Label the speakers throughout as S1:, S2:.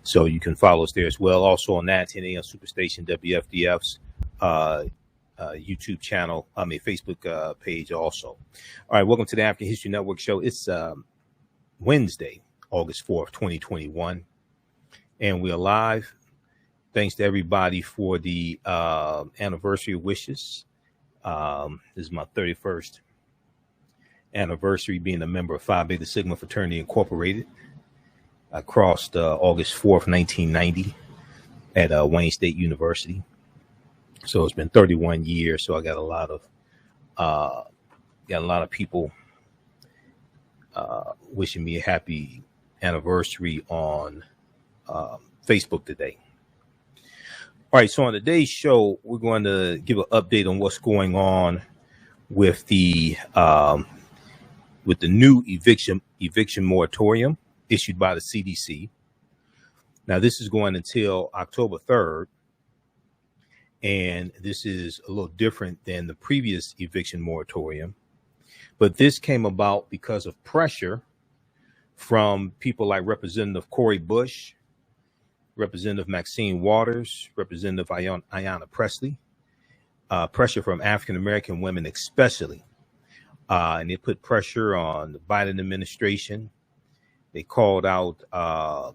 S1: So you can follow us there as well. Also on that 10 a.m. Superstation WFDF's YouTube channel, Facebook page also. All right, welcome to the African History Network show. It's Wednesday, August 4th, 2021, and we're live. Thanks to everybody for the anniversary wishes. This is my 31st anniversary being a member of Phi Beta Sigma Fraternity Incorporated. I crossed August 4th, 1990 at Wayne State University. So it's been 31 years. So I got a lot of people wishing me a happy anniversary on Facebook today. All right. So on today's show, we're going to give an update on what's going on with the new eviction moratorium issued by the CDC. Now, this is going until October 3rd. And this is a little different than the previous eviction moratorium. But this came about because of pressure from people like Representative Cori Bush, Representative Maxine Waters, Representative Ayanna Pressley, pressure from African-American women especially. And they put pressure on the Biden administration. They called out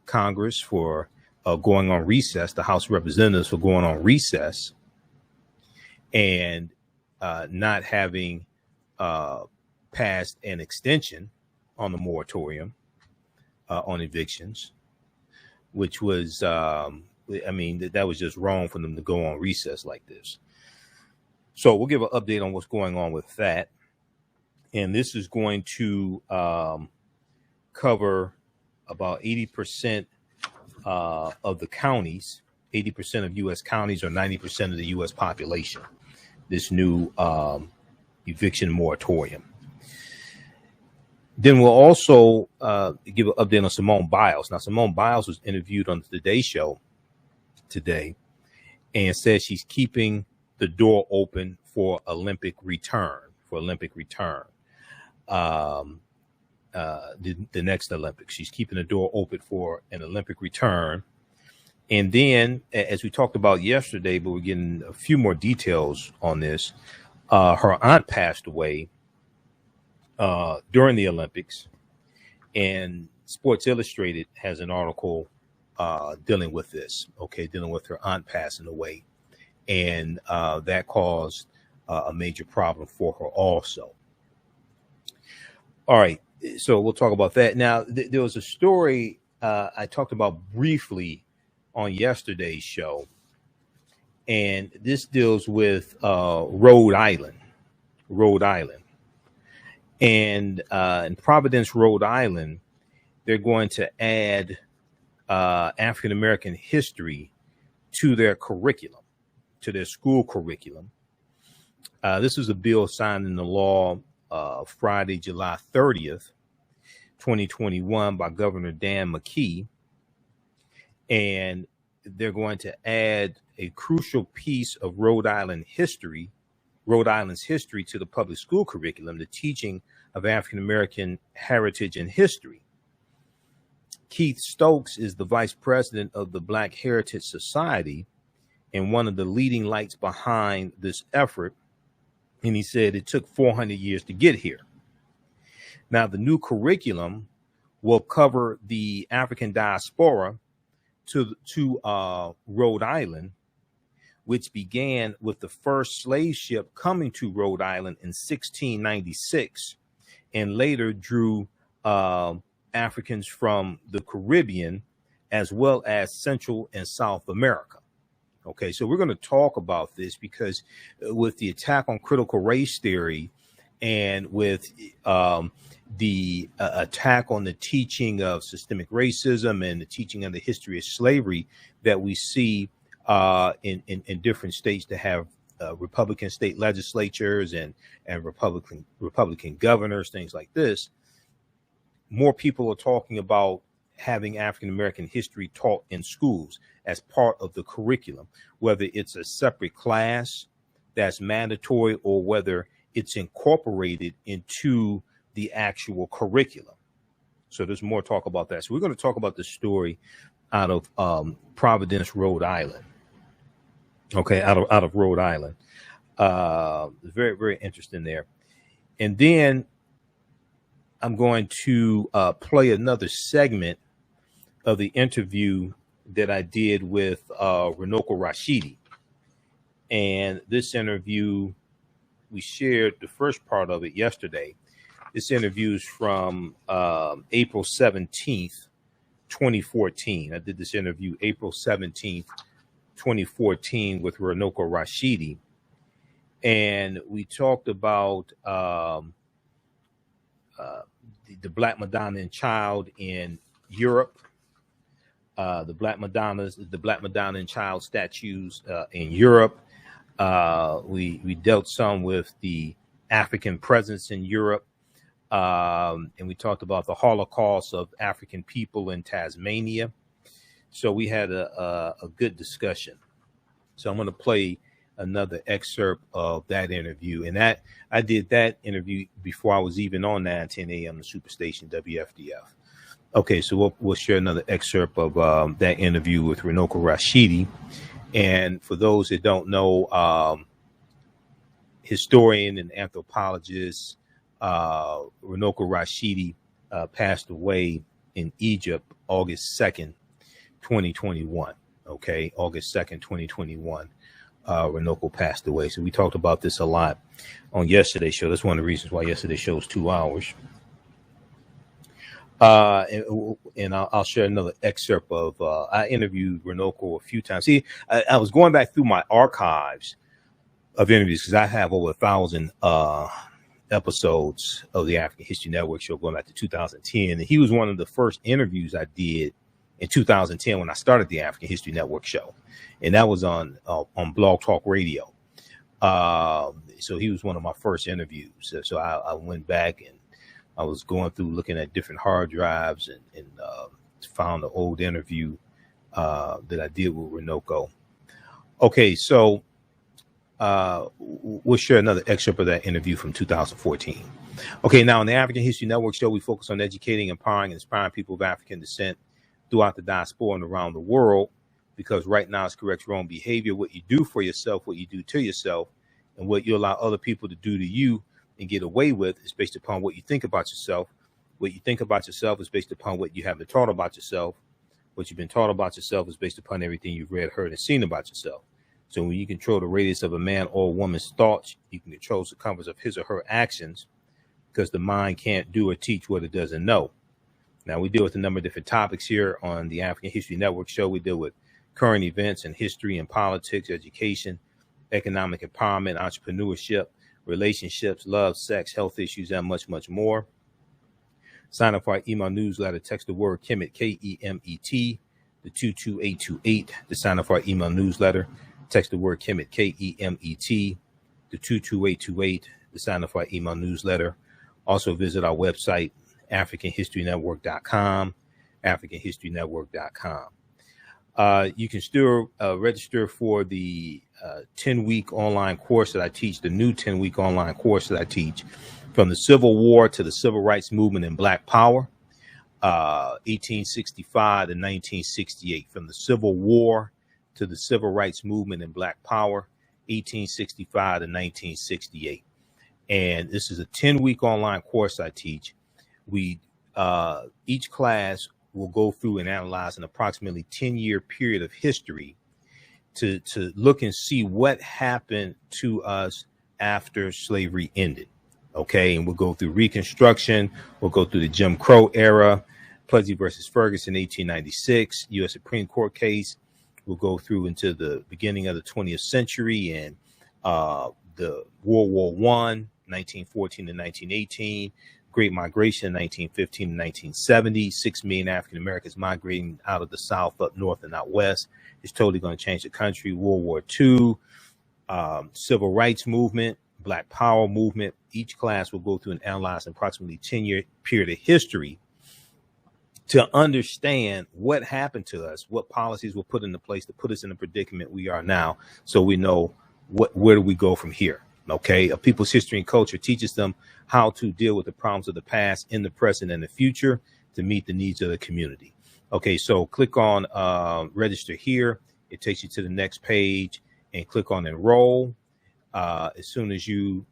S1: Congress for going on recess, the House of Representatives for going on recess and not having passed an extension on the moratorium on evictions, which was, that was just wrong for them to go on recess like this. So we'll give an update on what's going on with that. And this is going to cover about 80% of the counties, 80% of U.S. counties, or 90% of the U.S. population, this new eviction moratorium. Then we'll also give an update on Simone Biles. Now, Simone Biles was interviewed on the TheAHNShow today and said she's keeping the door open for Olympic return, the next Olympics. She's keeping the door open for an Olympic return. And then, as we talked about yesterday, but we're getting a few more details on this, her aunt passed away during the Olympics, and Sports Illustrated has an article dealing with this, dealing with her aunt passing away. And that caused a major problem for her also. All right. So we'll talk about that. Now, there was a story I talked about briefly on yesterday's show, and this deals with Rhode Island. And in Providence, Rhode Island, they're going to add African-American history to their curriculum, to their school curriculum. This was a bill signed into law Friday, July 30th, 2021 by Governor Dan McKee. And they're going to add a crucial piece of Rhode Island's history to the public school curriculum, the teaching of African-American heritage and history. Keith Stokes is the vice president of the Black Heritage Society and one of the leading lights behind this effort. And he said it took 400 years to get here. Now, the new curriculum will cover the African diaspora to Rhode Island, which began with the first slave ship coming to Rhode Island in 1696, and later drew Africans from the Caribbean as well as Central and South America. Okay, so we're going to talk about this because with the attack on critical race theory and with the attack on the teaching of systemic racism and the teaching of the history of slavery that we see in different states that have Republican state legislatures and Republican governors, things like this, more people are talking about having African-American history taught in schools as part of the curriculum, whether it's a separate class that's mandatory or whether it's incorporated into the actual curriculum. So there's more talk about that. So we're going to talk about the story out of Providence, Rhode Island. Okay, out of Rhode Island. Very, very interesting there. And then I'm going to play another segment of the interview that I did with Runoko Rashidi. And this interview, we shared the first part of it yesterday. This interview is from April 17th, 2014. I did this interview April 17th, 2014 with Runoko Rashidi. And we talked about the Black Madonna and Child in Europe, the Black Madonna and Child statues in Europe. We dealt some with the African presence in Europe, and we talked about the Holocaust of African people in Tasmania. So we had a good discussion. So I'm going to play another excerpt of that interview. And that I did that interview before I was even on 910 AM, the Superstation WFDF. Okay, so we'll share another excerpt of that interview with Runoko Rashidi. And for those that don't know, historian and anthropologist Runoko Rashidi passed away in Egypt August 2nd, 2021. Okay, August 2nd, 2021. Runoko passed away. So we talked about this a lot on yesterday's show. That's one of the reasons why yesterday's show was 2 hours. And I'll share another excerpt of, I interviewed Runoko a few times. See, I was going back through my archives of interviews because I have over 1,000 episodes of the African History Network show going back to 2010. And he was one of the first interviews I did in 2010 when I started the African History Network show. And that was on Blog Talk Radio. So he was one of my first interviews. So I went back and I was going through looking at different hard drives and found the old interview that I did with Runoko. Okay, so we'll share another excerpt of that interview from 2014. Okay, now on the African History Network show, we focus on educating, empowering, and inspiring people of African descent throughout the diaspora and around the world, because right now it's correct your own behavior, what you do for yourself, what you do to yourself, and what you allow other people to do to you and get away with is based upon what you think about yourself. What you think about yourself is based upon what you have been taught about yourself. What you've been taught about yourself is based upon everything you've read, heard, and seen about yourself. So when you control the radius of a man or woman's thoughts, you can control the circumference of his or her actions, because the mind can't do or teach what it doesn't know. Now, we deal with a number of different topics here on the African History Network show. We deal with current events and history and politics, education, economic empowerment, entrepreneurship, relationships, love, sex, health issues, and much, much more. Sign up for our email newsletter. Text the word Kemet, K-E-M-E-T, the 22828 to sign up for our email newsletter. Text the word Kemet, K-E-M-E-T, the 22828 to sign up for our email newsletter. Also visit our website, AfricanHistoryNetwork.com, AfricanHistoryNetwork.com. You can still register for the 10-week online course that I teach, the new 10-week online course that I teach, from the Civil War to the Civil Rights Movement and Black Power, 1865 to 1968. From the Civil War to the Civil Rights Movement and Black Power, 1865 to 1968. And this is a 10-week online course I teach. We each class will go through and analyze an approximately 10-year period of history to look and see what happened to us after slavery ended. Okay, and we'll go through Reconstruction. We'll go through the Jim Crow era, Plessy versus Ferguson, 1896, U.S. Supreme Court case. We'll go through into the beginning of the 20th century and the World War I, 1914 to 1918. Great Migration, 1915 to 1970, 6 million African Americans migrating out of the South, up north and out west. It's totally going to change the country. World War II, Civil Rights Movement, Black Power Movement. Each class will go through and analyze an approximately 10-year period of history to understand what happened to us, what policies were put into place to put us in the predicament we are now, so we know where do we go from here. Okay, a people's history and culture teaches them how to deal with the problems of the past in the present and the future to meet the needs of the community. Okay, so click on register here. It takes you to the next page and click on enroll. As soon as you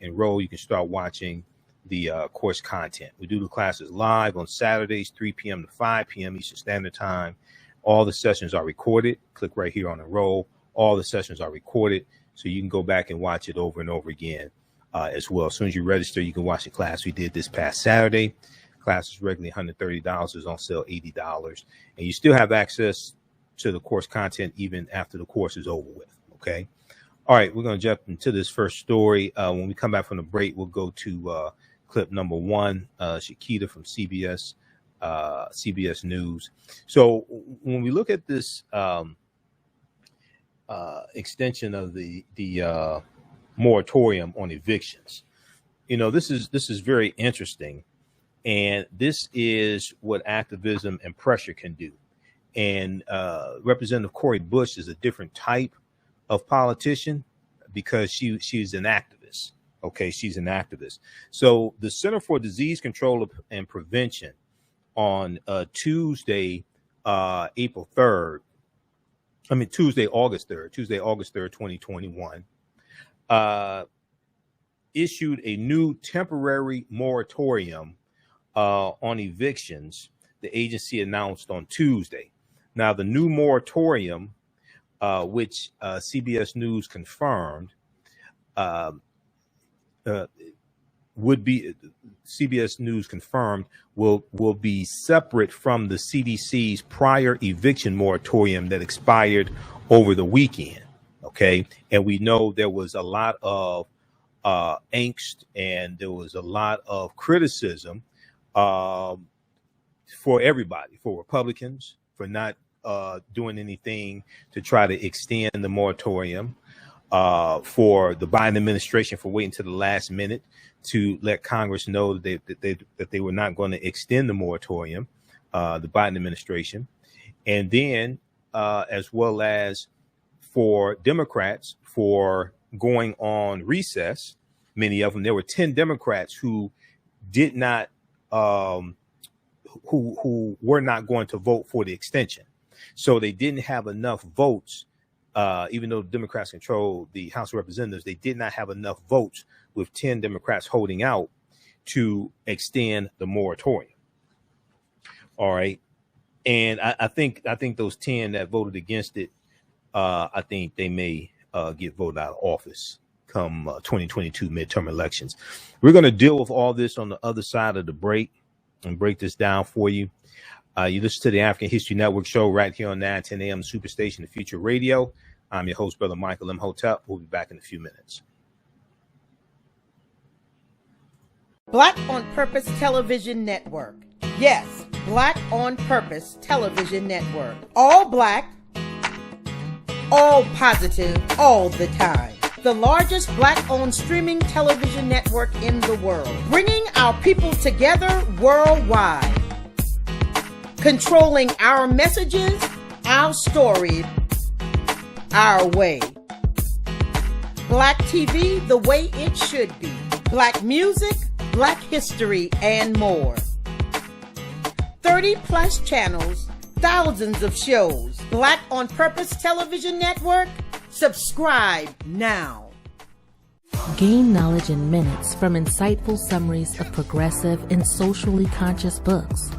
S1: enroll, you can start watching the course content. We do the classes live on Saturdays, 3 p.m. to 5 p.m. Eastern Standard Time. All the sessions are recorded. Click right here on enroll. All the sessions are recorded, so you can go back and watch it over and over again as well. As soon as you register, you can watch the class we did this past Saturday. Class is regularly $130. It's on sale $80. And you still have access to the course content even after the course is over with, okay? All right, we're going to jump into this first story. When we come back from the break, we'll go to clip number 1, Shakita from CBS News. So when we look at this extension of the moratorium on evictions, you know, this is very interesting, and this is what activism and pressure can do. And Representative Cori Bush is a different type of politician because she's an activist. Okay, she's an activist. So the Center for Disease Control and Prevention on Tuesday, August 3rd, 2021, issued a new temporary moratorium on evictions. The agency announced on Tuesday. Now, the new moratorium, which CBS News confirmed, will be separate from the CDC's prior eviction moratorium that expired over the weekend. Okay, and we know there was a lot of angst and there was a lot of criticism for everybody, for Republicans, for not doing anything to try to extend the moratorium, for the Biden administration for waiting to the last minute to let Congress know that they were not going to extend the moratorium, the Biden administration, and then as well as for Democrats for going on recess. Many of them, there were 10 Democrats who did not, who were not going to vote for the extension. So they didn't have enough votes, even though the Democrats control the House of Representatives, they did not have enough votes with 10 Democrats holding out to extend the moratorium. All right. And I think those 10 that voted against it, I think they may get voted out of office come 2022 midterm elections. We're going to deal with all this on the other side of the break and break this down for you. You listen to the African History Network show right here on 910 AM Superstation, the Future Radio. I'm your host, Brother Michael Imhotep. We'll be back in a few minutes.
S2: Black on Purpose Television Network. Yes, Black on Purpose Television Network. All black, all positive, all the time. The largest black-owned streaming television network in the world. Bringing our people together worldwide. Controlling our messages, our stories, our way. Black TV the way it should be. Black music, Black history, and more. 30 plus channels, thousands of shows. Black on Purpose Television Network. Subscribe now.
S3: Gain knowledge in minutes from insightful summaries of progressive and socially conscious books.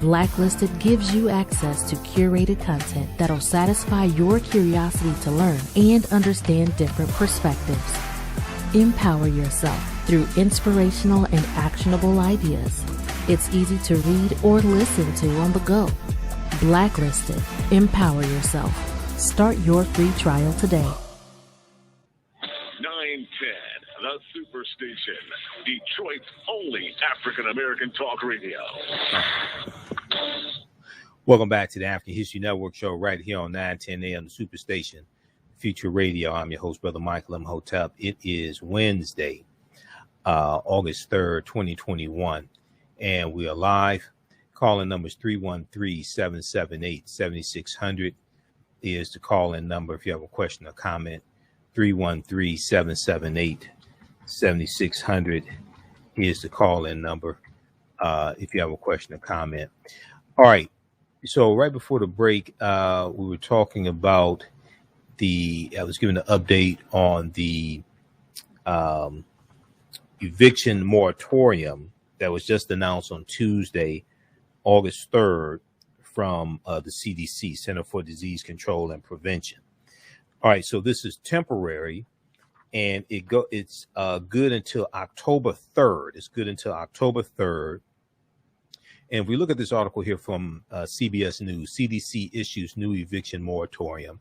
S3: Blacklisted gives you access to curated content that'll satisfy your curiosity to learn and understand different perspectives. Empower yourself through inspirational and actionable ideas. It's easy to read or listen to on the go. Blacklisted. Empower yourself. Start your free trial today.
S4: 910, the Superstation, Detroit's only African-American talk radio.
S1: Welcome back to the African History Network show right here on 910 AM, the Superstation, Future Radio. I'm your host, Brother Michael Imhotep. It is Wednesday, August 3rd, 2021, and we are live. Calling numbers 313-778-7600 is the call-in number if you have a question or comment. 313-778-7600 is the call-in number if you have a question or comment. All right. So right before the break, we were talking about I was giving an update on the eviction moratorium that was just announced on Tuesday, August 3rd, from the CDC, Center for Disease Control and Prevention. All right, so this is temporary, and it's good until October 3rd. It's good until October 3rd. And if we look at this article here from CBS News, CDC issues new eviction moratorium,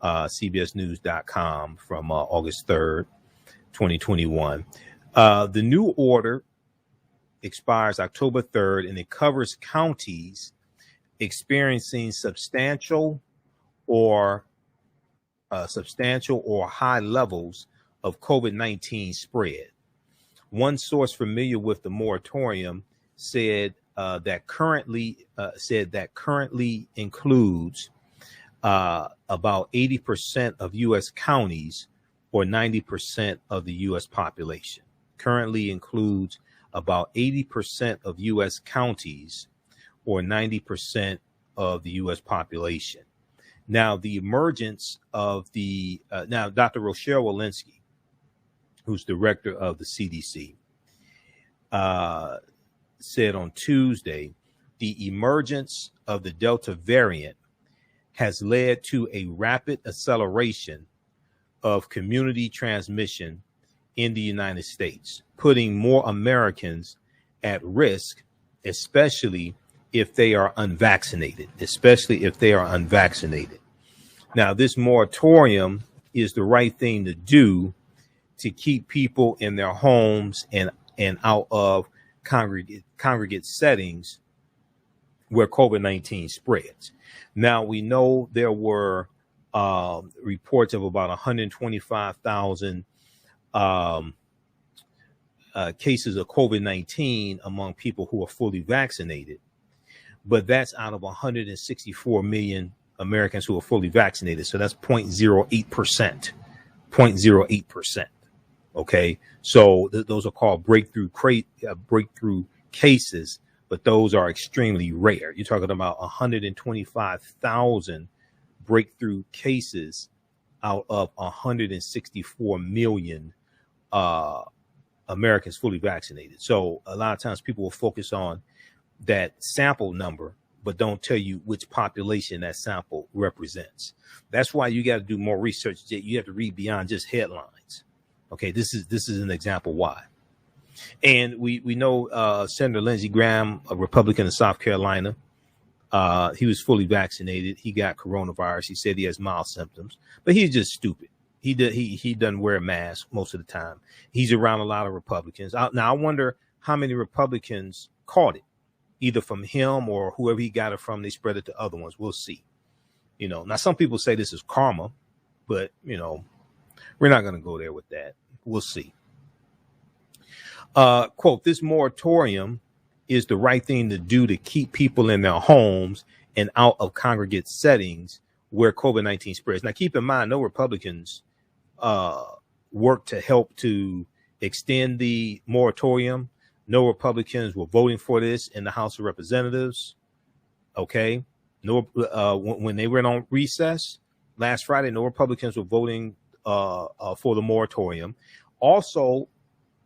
S1: cbsnews.com from August 3rd, 2021. The new order expires October 3rd, and it covers counties experiencing substantial or high levels of COVID-19 spread. One source familiar with the moratorium said that currently includes about 80% of U.S. counties or 90% of the U.S. population. Currently includes about 80% of U.S. counties or 90% of the U.S. population. Now, the emergence of now Dr. Rochelle Walensky, who's director of the CDC, said on Tuesday, the emergence of the Delta variant has led to a rapid acceleration of community transmission in the United States, putting more Americans at risk, especially if they are unvaccinated, Now, this moratorium is the right thing to do to keep people in their homes and out of congregate settings where COVID-19 spreads. Now, we know there were reports of about 125,000 cases of COVID-19 among people who are fully vaccinated, but that's out of 164 million Americans who are fully vaccinated. So that's 0.08%, 0.08%. Okay. So those are called breakthrough cases, but those are extremely rare. You're talking about 125,000 breakthrough cases out of 164 million Americans fully vaccinated. So a lot of times people will focus on that sample number, but don't tell you which population that sample represents. That's why you got to do more research. You have to read beyond just headlines. Okay, this is an example why. And we know Senator Lindsey Graham, a Republican in South Carolina, he was fully vaccinated. He got coronavirus. He said he has mild symptoms, but he's just stupid. He doesn't wear a mask most of the time. He's around a lot of Republicans. Now I wonder how many Republicans caught it, either from him or whoever he got it from. They spread it to other ones. We'll see. Now some people say this is karma, but we're not going to go there with that. We'll see. Quote, this moratorium is the right thing to do to keep people in their homes and out of congregate settings where COVID-19 spreads. Now, keep in mind, no Republicans work to help to extend the moratorium. No Republicans were voting for this in the House of Representatives. Okay. No, when they went on recess last Friday, no Republicans were voting for the moratorium. Also,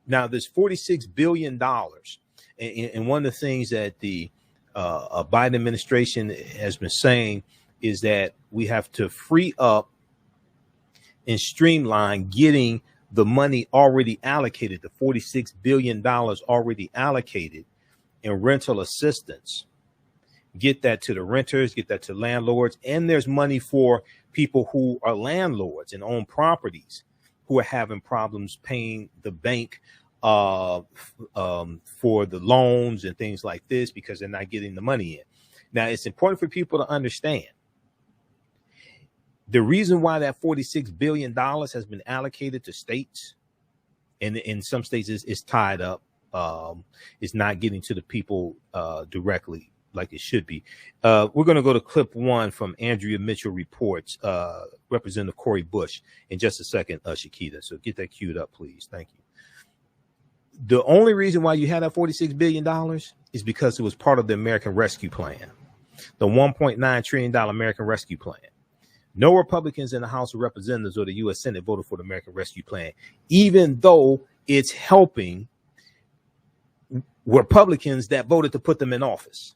S1: now there's $46 billion. And one of the things that the Biden administration has been saying is that we have to free up and streamline getting the money already allocated, the $46 billion already allocated in rental assistance. Get that to the renters, get that to landlords. And there's money for people who are landlords and own properties who are having problems paying the bank for the loans and things like this because they're not getting the money in. Now, it's important for people to understand the reason why that $46 billion has been allocated to states, and in some states is tied up. It's not getting to the people directly like it should be. We're going to go to clip one from Andrea Mitchell Reports, Representative Cori Bush, in just a second, Shakita. So get that queued up, please. Thank you. The only reason why you had that $46 billion is because it was part of the American Rescue Plan. the $1.9 trillion American Rescue Plan. No Republicans in the House of Representatives or the U.S. Senate voted for the American Rescue Plan, even though it's helping Republicans that voted to put them in office.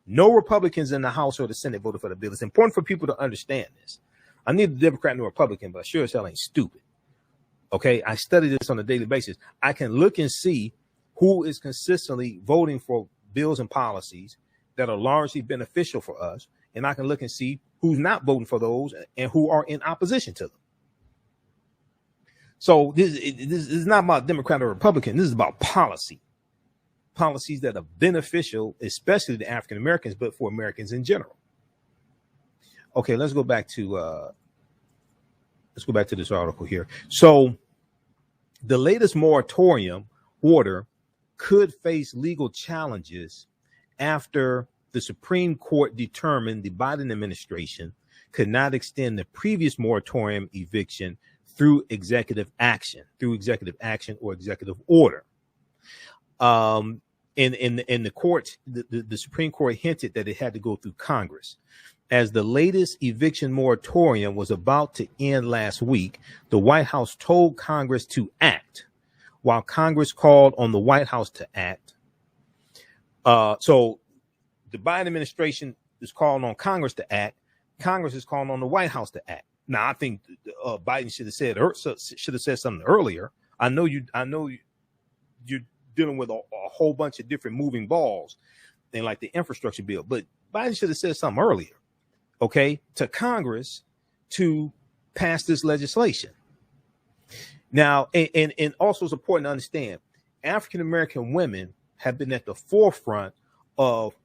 S1: No Republicans in the House or the Senate voted for the bill. It's important for people to understand this. I need a Democrat and a Republican, but sure as hell ain't stupid. Okay, I study this on a daily basis. I can look and see who is consistently voting for bills and policies that are largely beneficial for us, and I can look and see who's not voting for those and who are in opposition to them. So this is not about Democrat or Republican. This is about policies that are beneficial, especially to African Americans, but for Americans in general. Okay, let's go back to this article here. So the latest moratorium order could face legal challenges after the Supreme Court determined the Biden administration could not extend the previous moratorium eviction through executive action or executive order. In the court, the Supreme Court hinted that it had to go through Congress. As the latest eviction moratorium was about to end last week, the White House told Congress to act, while Congress called on the White House to act. So the Biden administration is calling on Congress to act. Congress is calling on the White House to act. Now, I think Biden should have said something earlier. I know you're dealing with a whole bunch of different moving balls in like the infrastructure bill, but Biden should have said something earlier, okay, to Congress to pass this legislation. Now, and also it's important to understand, African-American women have been at the forefront of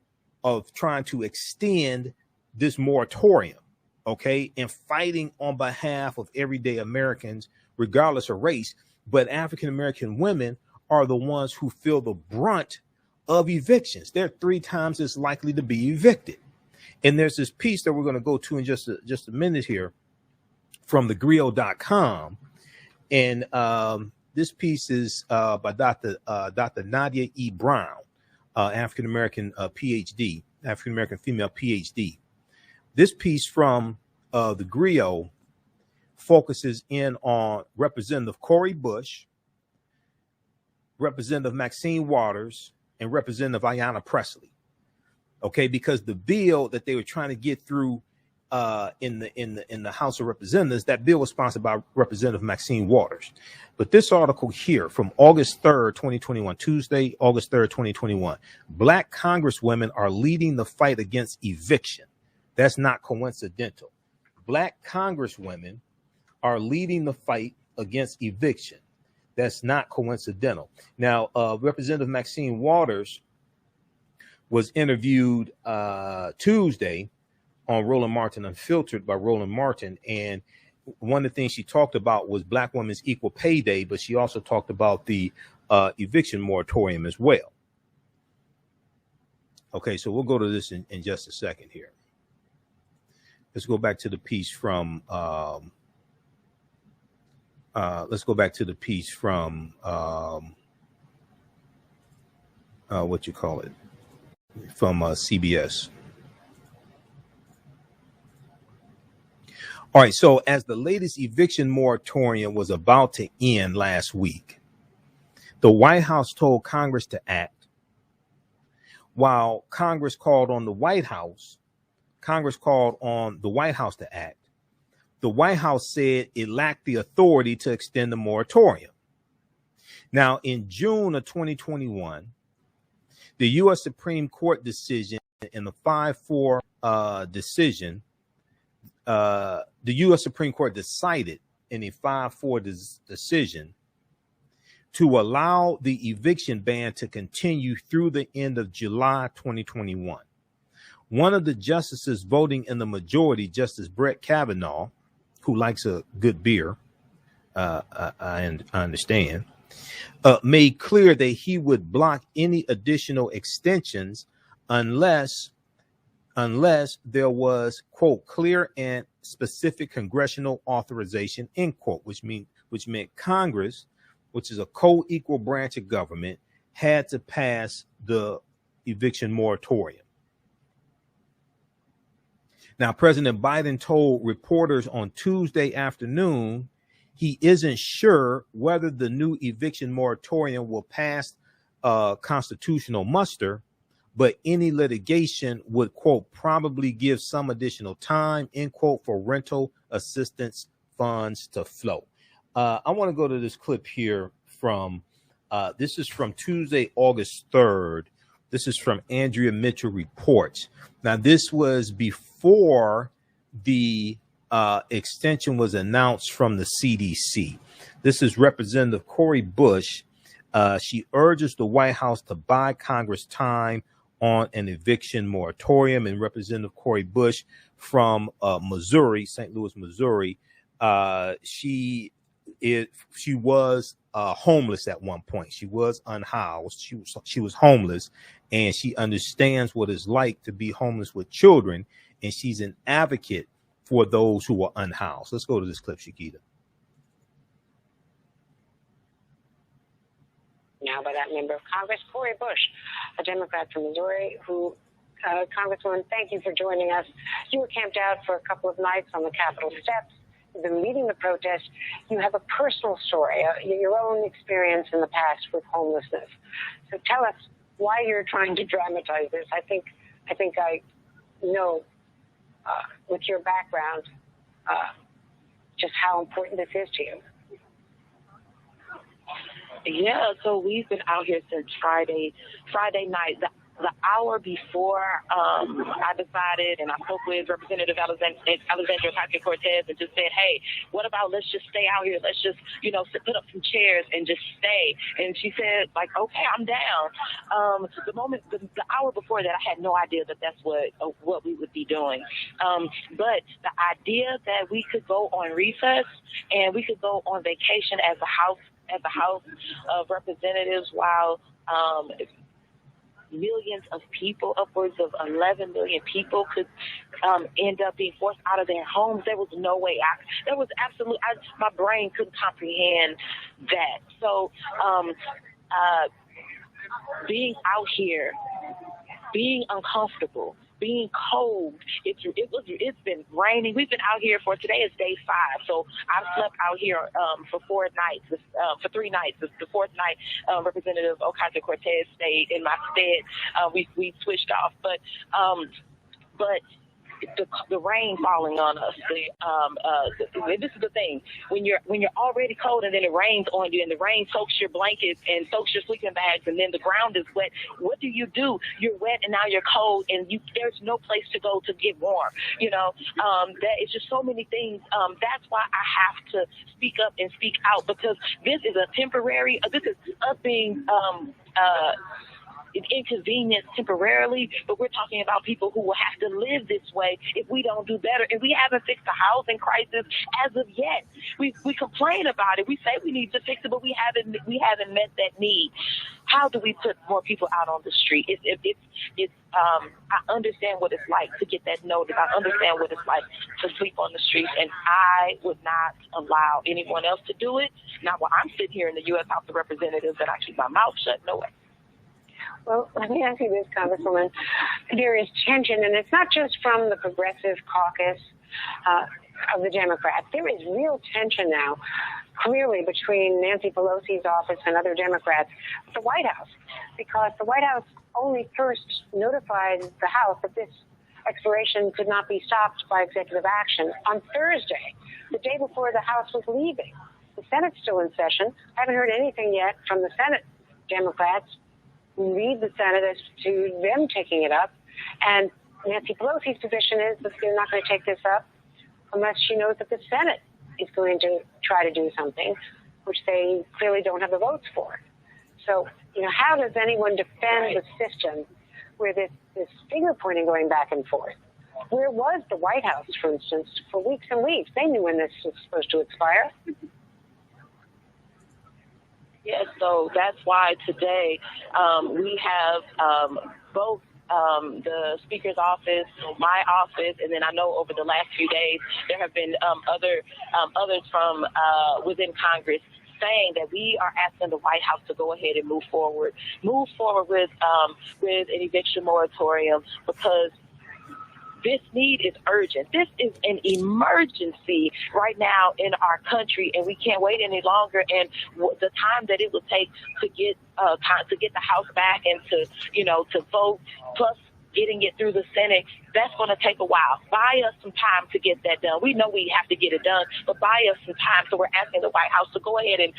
S1: trying to extend this moratorium, okay, and fighting on behalf of everyday Americans, regardless of race. But African-American women are the ones who feel the brunt of evictions. They're 3 times as likely to be evicted. And there's this piece that we're going to go to in just a minute here from thegrio.com. And this piece is by Dr. Nadia E. Brown, African-American PhD, African-American female PhD. This piece from the Griot focuses in on Representative Cori Bush, Representative Maxine Waters, and Representative Ayanna Pressley. Okay, because the bill that they were trying to get through in the House of Representatives, that bill was sponsored by Representative Maxine Waters. But this article here from August 3rd, 2021, Tuesday, August 3rd, 2021, Black Congresswomen are leading the fight against eviction. That's not coincidental. Black Congresswomen are leading the fight against eviction. That's not coincidental. Now, Representative Maxine Waters was interviewed Tuesday on Roland Martin Unfiltered by Roland Martin. And one of the things she talked about was Black Women's Equal Pay Day, but she also talked about the eviction moratorium as well. Okay, so we'll go to this in just a second here. Let's go back to the piece from what you call it, from CBS. All right, so as the latest eviction moratorium was about to end last week, the White House told Congress to act, while Congress called on the White House to act. The White House said it lacked the authority to extend the moratorium. Now, in June of 2021, the U.S. Supreme Court decision in the 5-4 decision, the U.S. Supreme Court decided in a 5-4 decision to allow the eviction ban to continue through the end of July 2021. One of the justices voting in the majority, Justice Brett Kavanaugh, who likes a good beer, I understand, made clear that he would block any additional extensions unless there was, quote, clear and specific congressional authorization, end quote, which meant Congress, which is a co-equal branch of government, had to pass the eviction moratorium. Now, President Biden told reporters on Tuesday afternoon he isn't sure whether the new eviction moratorium will pass constitutional muster, but any litigation would, quote, probably give some additional time, end quote, for rental assistance funds to flow. I want to go to this clip here from, this is from Tuesday, August 3rd. This is from Andrea Mitchell Reports. Now, this was before the extension was announced from the CDC. This is Representative Cori Bush. She urges the White House to buy Congress time on an eviction moratorium. And Representative Cori Bush from Missouri, St. Louis, Missouri, she was homeless at one point. She was unhoused. She was homeless, and she understands what it's like to be homeless with children, and she's an advocate for those who are unhoused. Let's go to this clip, Shakita.
S5: Now by that member of Congress, Cori Bush, a Democrat from Missouri, who, Congresswoman, thank you for joining us. You were camped out for a couple of nights on the Capitol steps. You've been leading the protest. You have a personal story, your own experience in the past with homelessness. So tell us why you're trying to dramatize this. I think I know with your background just how important this is to you.
S6: Yeah, so we've been out here since Friday night. The hour before I decided, and I spoke with Representative Alexandria Ocasio-Cortez and just said, hey, what about let's just stay out here? Let's just, put up some chairs and just stay. And she said, like, okay, I'm down. The hour before that, I had no idea that that's what we would be doing. But the idea that we could go on recess and we could go on vacation as the House of Representatives while millions of people, upwards of 11 million people could end up being forced out of their homes. There was no way. My brain couldn't comprehend that. So being out here, being uncomfortable, being cold, it's been raining. We've been out here today is day 5. So I've slept out here for 4 nights, for 3 nights. The 4th night, Representative Ocasio-Cortez stayed in my stead. We switched off, but the rain falling on us. This is the thing. When you're already cold and then it rains on you and the rain soaks your blankets and soaks your sleeping bags and then the ground is wet, what do? You're wet and now you're cold and there's no place to go to get warm. That is just so many things. That's why I have to speak up and speak out, because this is this is us being inconvenience temporarily, but we're talking about people who will have to live this way if we don't do better. And we haven't fixed the housing crisis as of yet. We complain about it. We say we need to fix it, but we haven't met that need. How do we put more people out on the street? I understand what it's like to get that notice. I understand what it's like to sleep on the streets, and I would not allow anyone else to do it. Not while I'm sitting here in the U.S. House of Representatives and I keep my mouth shut. No way.
S5: Well, let me ask you this, Congresswoman. There is tension, and it's not just from the progressive caucus of the Democrats. There is real tension now, clearly, between Nancy Pelosi's office and other Democrats at the White House, because the White House only first notified the House that this expiration could not be stopped by executive action on Thursday, the day before the House was leaving. The Senate's still in session. I haven't heard anything yet from the Senate Democrats who lead the Senate as to them taking it up. And Nancy Pelosi's position is that they're not going to take this up unless she knows that the Senate is going to try to do something, which they clearly don't have the votes for. So, how does anyone defend the system where this finger pointing going back and forth? Where was the White House, for instance, for weeks and weeks? They knew when this was supposed to expire.
S6: Yes, so that's why today we have both the Speaker's office, my office, and then I know over the last few days there have been others from within Congress saying that we are asking the White House to go ahead and move forward with an eviction moratorium, because This need is urgent. This is an emergency right now in our country, and we can't wait any longer. And the time that it will take to get the House back and to vote, plus getting it through the Senate, that's going to take a while. Buy us some time to get that done. We know we have to get it done, but buy us some time. So we're asking the White House to go ahead and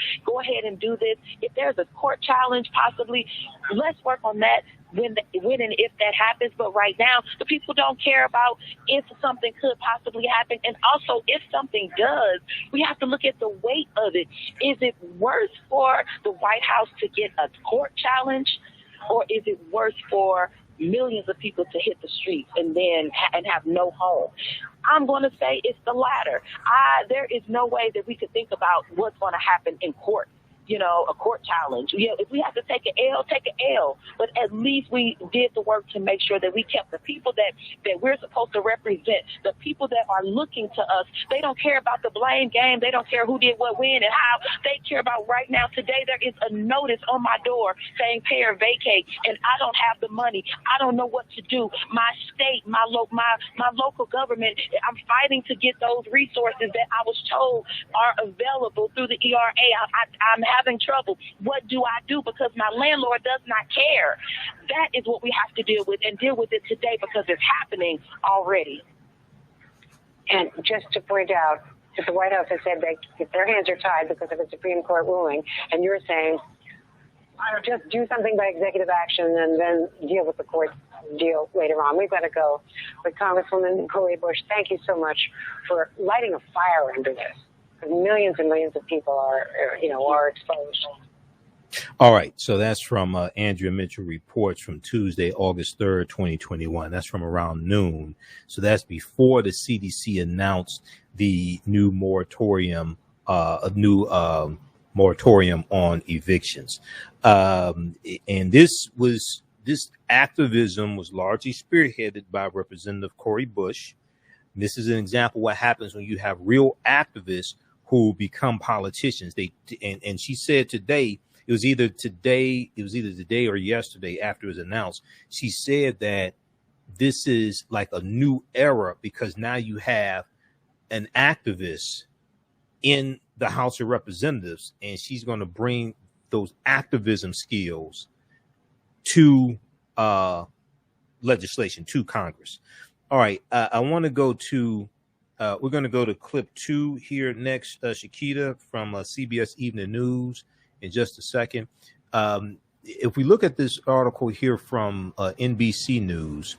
S6: do this. If there's a court challenge, possibly, let's work on that when and if that happens. But right now, the people don't care about if something could possibly happen. And also, if something does, we have to look at the weight of it. Is it worse for the White House to get a court challenge, or is it worse for millions of people to hit the streets and have no home? I'm going to say it's the latter. There is no way that we could think about what's going to happen in court. A court challenge. If we have to take an L, take an L. But at least we did the work to make sure that we kept the people that we're supposed to represent, the people that are looking to us. They don't care about the blame game. They don't care who did what, when, and how. They care about right now. Today there is a notice on my door saying pay or vacate, and I don't have the money. I don't know what to do. My state, my local government, I'm fighting to get those resources that I was told are available through the ERA. I'm having trouble. What do I do? Because my landlord does not care. That is what we have to deal with, and deal with it today because it's happening already.
S5: And just to point out, if the White House has said that their hands are tied because of a Supreme Court ruling, and you're saying, just do something by executive action and then deal with the court deal later on. We've got to go with Congresswoman Cori Bush. Thank you so much for lighting a fire under this. Millions and millions of people are exposed.
S1: All right. So that's from Andrea Mitchell Reports from Tuesday, August 3rd, 2021. That's from around noon. So that's before the CDC announced the new moratorium, moratorium on evictions. And this activism was largely spearheaded by Representative Cori Bush. This is an example of what happens when you have real activists who become politicians. And she said today, it was either today or yesterday after it was announced, she said that this is like a new era because now you have an activist in the House of Representatives, and she's going to bring those activism skills to legislation, to Congress. All right, I want to go to we're going to go to clip 2 here next, Shakita, from CBS Evening News in just a second. If we look at this article here from NBC News,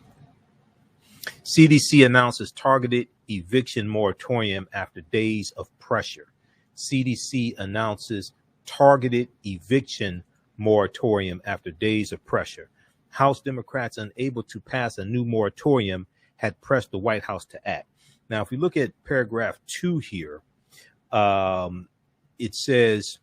S1: CDC announces targeted eviction moratorium after days of pressure. CDC announces targeted eviction moratorium after days of pressure. House Democrats unable to pass a new moratorium had pressed the White House to act. Now, if we look at paragraph 2 here, it says,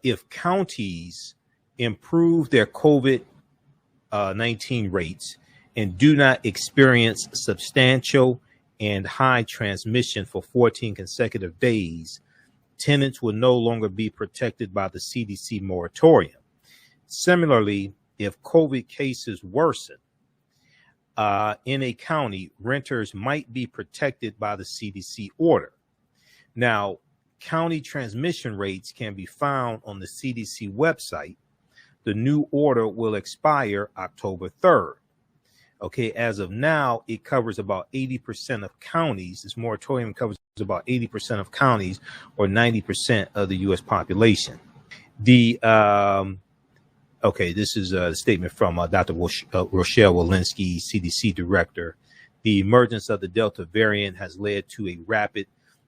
S1: if counties improve their COVID-19 rates and do not experience substantial and high transmission for 14 consecutive days, tenants will no longer be protected by the CDC moratorium. Similarly, if COVID cases worsen in a county, renters might be protected by the CDC order. Now, county transmission rates can be found on the CDC website. The new order will expire October 3rd. Okay, as of now, it covers about 80% of counties. This moratorium covers about 80% of counties, or 90% of the U.S. population. Okay, this is a statement from Dr. Rochelle Walensky, CDC director. The emergence of the Delta variant has led to a rapid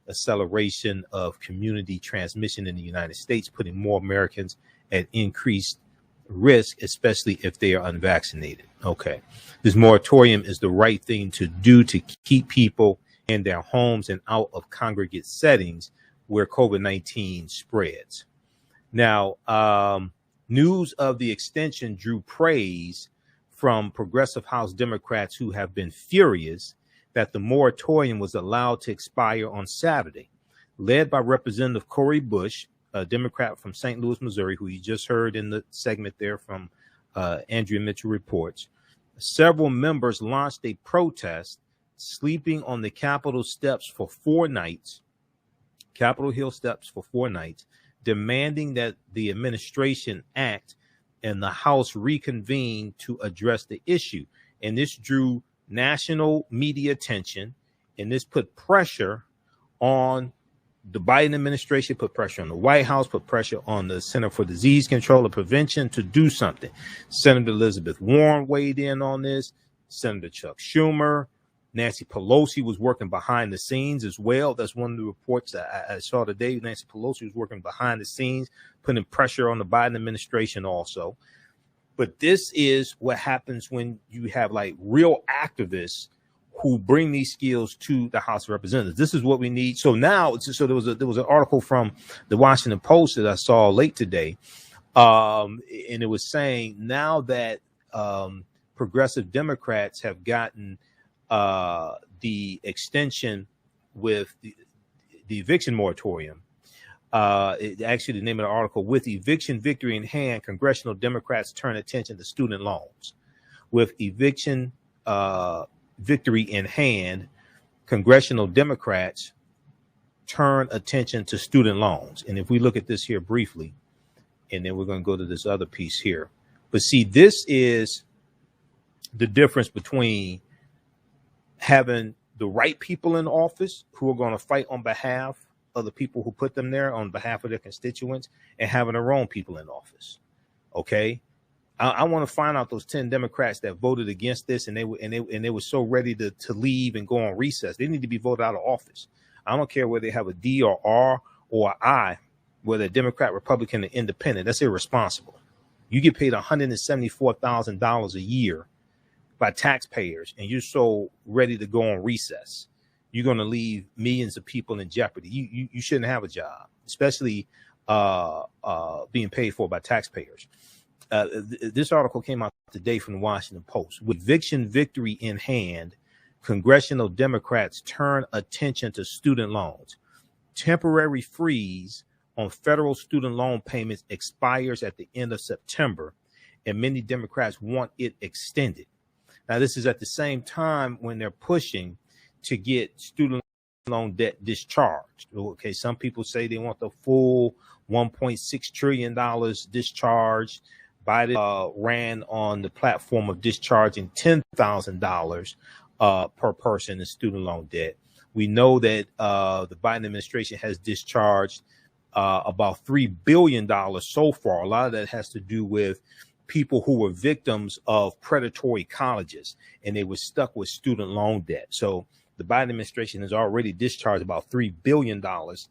S1: acceleration of community transmission in the United States, putting more Americans at increased risk, especially if they are unvaccinated. Okay, this moratorium is the right thing to do to keep people in their homes and out of congregate settings where COVID-19 spreads. Now, news of the extension drew praise from progressive House Democrats who have been furious that the moratorium was allowed to expire on Saturday. Led by Representative Cori Bush, a Democrat from St. Louis, Missouri, who you just heard in the segment there from Andrea Mitchell Reports, several members launched a protest, sleeping on the Capitol steps for 4 nights, Capitol Hill steps for 4 nights, demanding that the administration act and the House reconvene to address the issue. And this drew national media attention, and this put pressure on the Biden administration, put pressure on the White House, put pressure on the Center for Disease Control and Prevention to do something. Senator Elizabeth Warren weighed in on this. Senator Chuck Schumer, Nancy Pelosi was working behind the scenes as well. That's one of the reports that I saw today. Nancy Pelosi was working behind the scenes, putting pressure on the Biden administration also. But this is what happens when you have like real activists who bring these skills to the House of Representatives. This is what we need. So now, so there was an article from the Washington Post that I saw late today, and it was saying now that progressive Democrats have gotten the extension with the eviction moratorium. Actually, the name of the article, with eviction victory in hand, congressional Democrats turn attention to student loans. With eviction victory in hand, congressional Democrats turn attention to student loans. And if we look at this here briefly, and then we're going to go to this other piece here. But see, this is the difference between having the right people in office who are going to fight on behalf of the people who put them there, on behalf of their constituents, and having their own people in office. Okay. I want to find out those 10 Democrats that voted against this, and they were so ready to leave and go on recess. They need to be voted out of office. I don't care whether they have a D or R or I, whether Democrat, Republican, or Independent. That's irresponsible. You get paid $174,000 a year by taxpayers, and you're so ready to go on recess. You're going to leave millions of people in jeopardy. You shouldn't have a job, especially being paid for by taxpayers. This article came out today from the Washington Post. With eviction victory in hand, congressional Democrats turn attention to student loans. Temporary freeze on federal student loan payments expires at the end of September, and many Democrats want it extended. Now, this is at the same time when they're pushing to get student loan debt discharged. Okay, some people say they want the full $1.6 trillion discharged. Biden ran on the platform of discharging $10,000 per person in student loan debt. We know that the Biden administration has discharged about $3 billion so far. A lot of that has to do with people who were victims of predatory colleges, and they were stuck with student loan debt. So the Biden administration has already discharged about $3 billion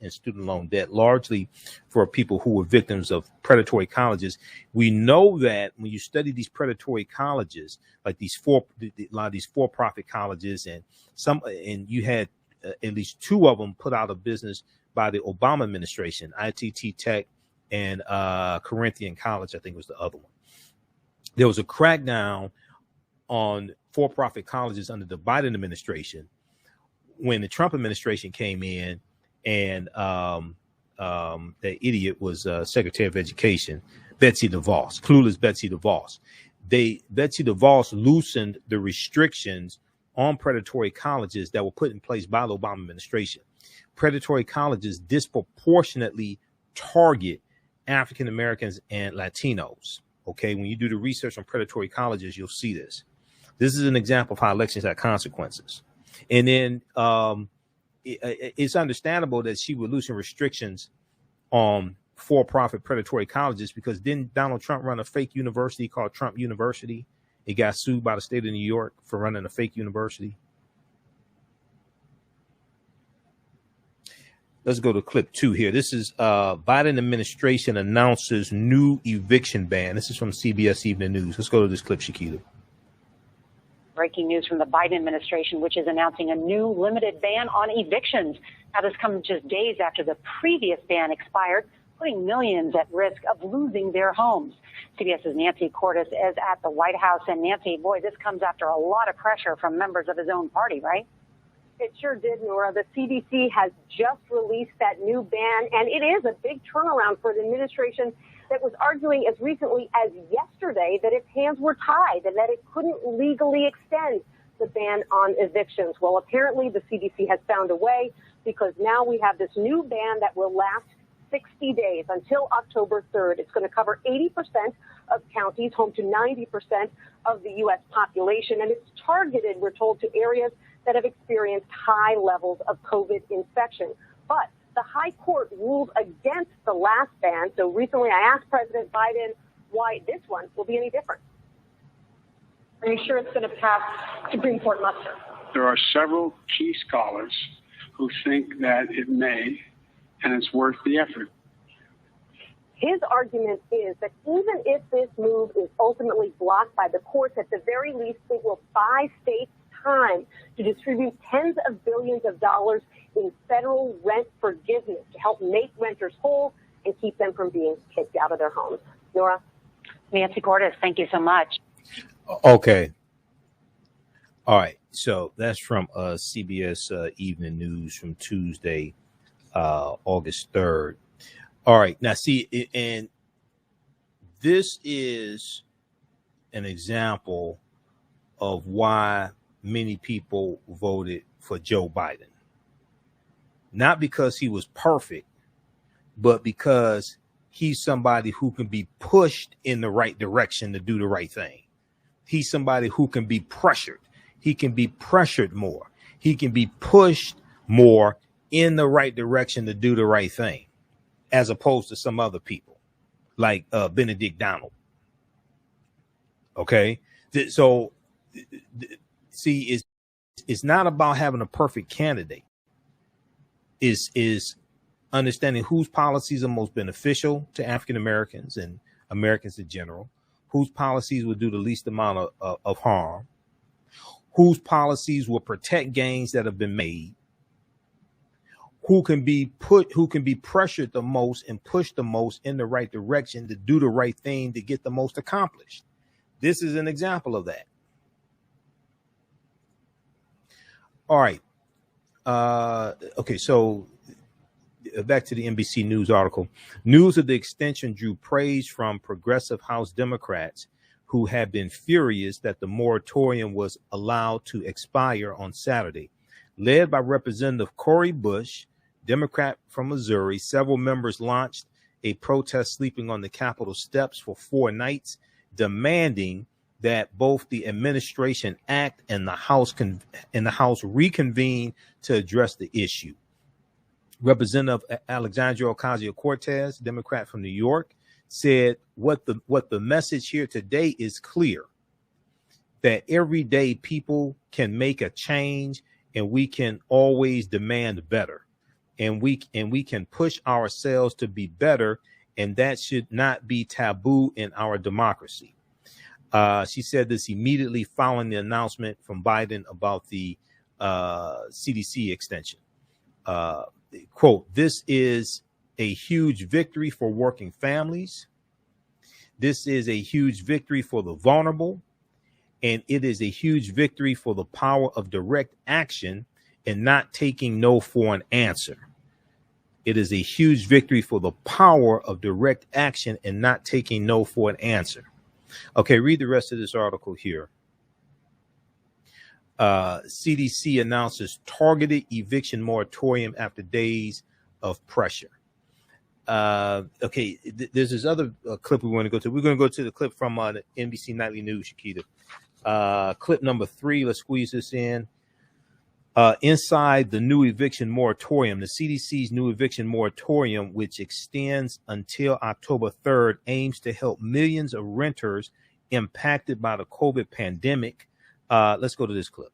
S1: in student loan debt, largely for people who were victims of predatory colleges. We know that when you study these predatory colleges, like a lot of these for-profit colleges, and you had at least 2 of them put out of business by the Obama administration, ITT Tech and Corinthian College, I think was the other one. There was a crackdown on for-profit colleges under the Biden administration when the Trump administration came in, and that idiot was Secretary of Education, Betsy DeVos, clueless Betsy DeVos. Betsy DeVos loosened the restrictions on predatory colleges that were put in place by the Obama administration. Predatory colleges disproportionately target African Americans and Latinos. Okay, when you do the research on predatory colleges, you'll see this. This is an example of how elections have consequences. And then it's understandable that she would loosen restrictions on for-profit predatory colleges, because didn't Donald Trump run a fake university called Trump University? He got sued by the state of New York for running a fake university. Let's go to clip 2 here. This is Biden administration announces new eviction ban. This is from CBS Evening News. Let's go to this clip, Shakita.
S7: Breaking news from the Biden administration, which is announcing a new limited ban on evictions. Now, this comes just days after the previous ban expired, putting millions at risk of losing their homes. CBS's Nancy Cordes is at the White House. And Nancy, boy, this comes after a lot of pressure from members of his own party, right?
S8: It sure did, Nora. The CDC has just released that new ban, and it is a big turnaround for the administration. that was arguing as recently as yesterday that its hands were tied and that it couldn't legally extend the ban on evictions. Well, apparently the CDC has found a way, because now we have this new ban that will last 60 days until October 3rd. It's going to cover 80% of counties, home to 90% of the U.S. population, and it's targeted, we're told, to areas that have experienced high levels of COVID infection. But the High Court ruled against the last ban, so recently I asked President Biden why this one will be any different. Are you sure it's going to pass Supreme Court muster?
S9: There are several key scholars who think that it may, and it's worth the effort.
S8: His argument is that even if this move is ultimately blocked by the courts, at the very least, it will buy states time to distribute tens of billions of dollars in federal rent forgiveness to help make renters whole and keep them from being kicked out of their homes. Nora?
S7: Nancy Cordes, thank you so much.
S1: Okay. All right. So that's from CBS Evening News from Tuesday, August 3rd. All right. Now, see, and this is an example of why many people voted for Joe Biden. Not because he was perfect, but because he's somebody who can be pushed in the right direction to do the right thing. He's somebody who can be pressured. He can be pressured more. He can be pushed more in the right direction to do the right thing, as opposed to some other people like Benedict Donald. Okay. So see, it's not about having a perfect candidate. Is understanding whose policies are most beneficial to African Americans and Americans in general, whose policies will do the least amount of harm, whose policies will protect gains that have been made, who can be pressured the most and pushed the most in the right direction to do the right thing to get the most accomplished. This is an example of that. All right. Okay, so back to the NBC News article. News of the extension drew praise from progressive House Democrats who had been furious that the moratorium was allowed to expire on Saturday. Led by Representative Cori Bush, Democrat from Missouri, several members launched a protest sleeping on the Capitol steps for 4 nights, demanding that both the administration act and the House reconvene to address the issue. Representative Alexandria Ocasio-Cortez, Democrat from New York, said what the message here today is clear, that every day people can make a change and we can always demand better, and we can push ourselves to be better, and that should not be taboo in our democracy. She said this immediately following the announcement from Biden about the CDC extension. Quote, "This is a huge victory for working families. This is a huge victory for the vulnerable. And it is a huge victory for the power of direct action and not taking no for an answer. It is a huge victory for the power of direct action and not taking no for an answer." Okay, read the rest of this article here. CDC announces targeted eviction moratorium after days of pressure. Okay, there's this other clip we want to go to. We're going to go to the clip from the NBC Nightly News, Shakita. Clip number 3, let's squeeze this in. Inside the new eviction moratorium, the CDC's new eviction moratorium, which extends until October 3rd, aims to help millions of renters impacted by the COVID pandemic. Let's go to this clip.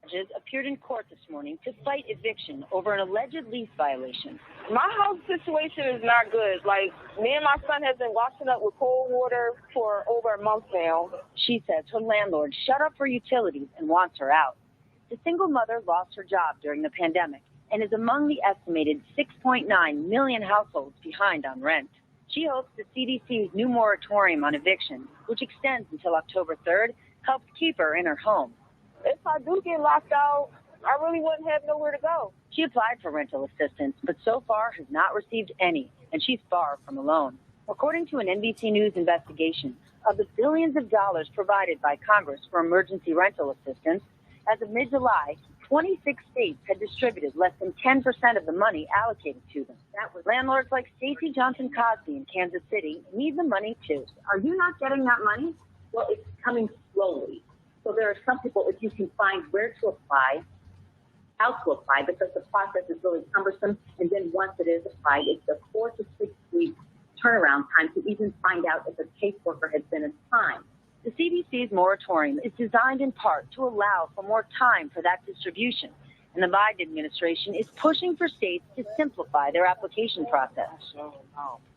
S10: Judges appeared in court this morning to fight eviction over an alleged lease violation.
S6: My house situation is not good. Like, me and my son has been washing up with cold water for over a month now.
S10: She says her landlord shut up her utilities and wants her out. The single mother lost her job during the pandemic and is among the estimated 6.9 million households behind on rent. She hopes the CDC's new moratorium on eviction, which extends until October 3rd, helps keep her in her home.
S6: If I do get locked out,
S8: I really wouldn't have nowhere to go.
S10: She applied for rental assistance, but so far has not received any, and she's far from alone. According to an NBC News investigation, of the billions of dollars provided by Congress for emergency rental assistance, as of mid-July, 26 states had distributed less than 10% of the money allocated to them. That was landlords like Stacey Johnson Cosby in Kansas City need the money too.
S11: Are you not getting that money? Well, it's coming slowly. So there are some people, if you can find where to apply, how to apply, because the process is really cumbersome. And then once it is applied, it's a 4 to 6 week turnaround time to even find out if a caseworker has been assigned.
S10: The CDC's moratorium is designed in part to allow for more time for that distribution, and the Biden administration is pushing for states to simplify their application process.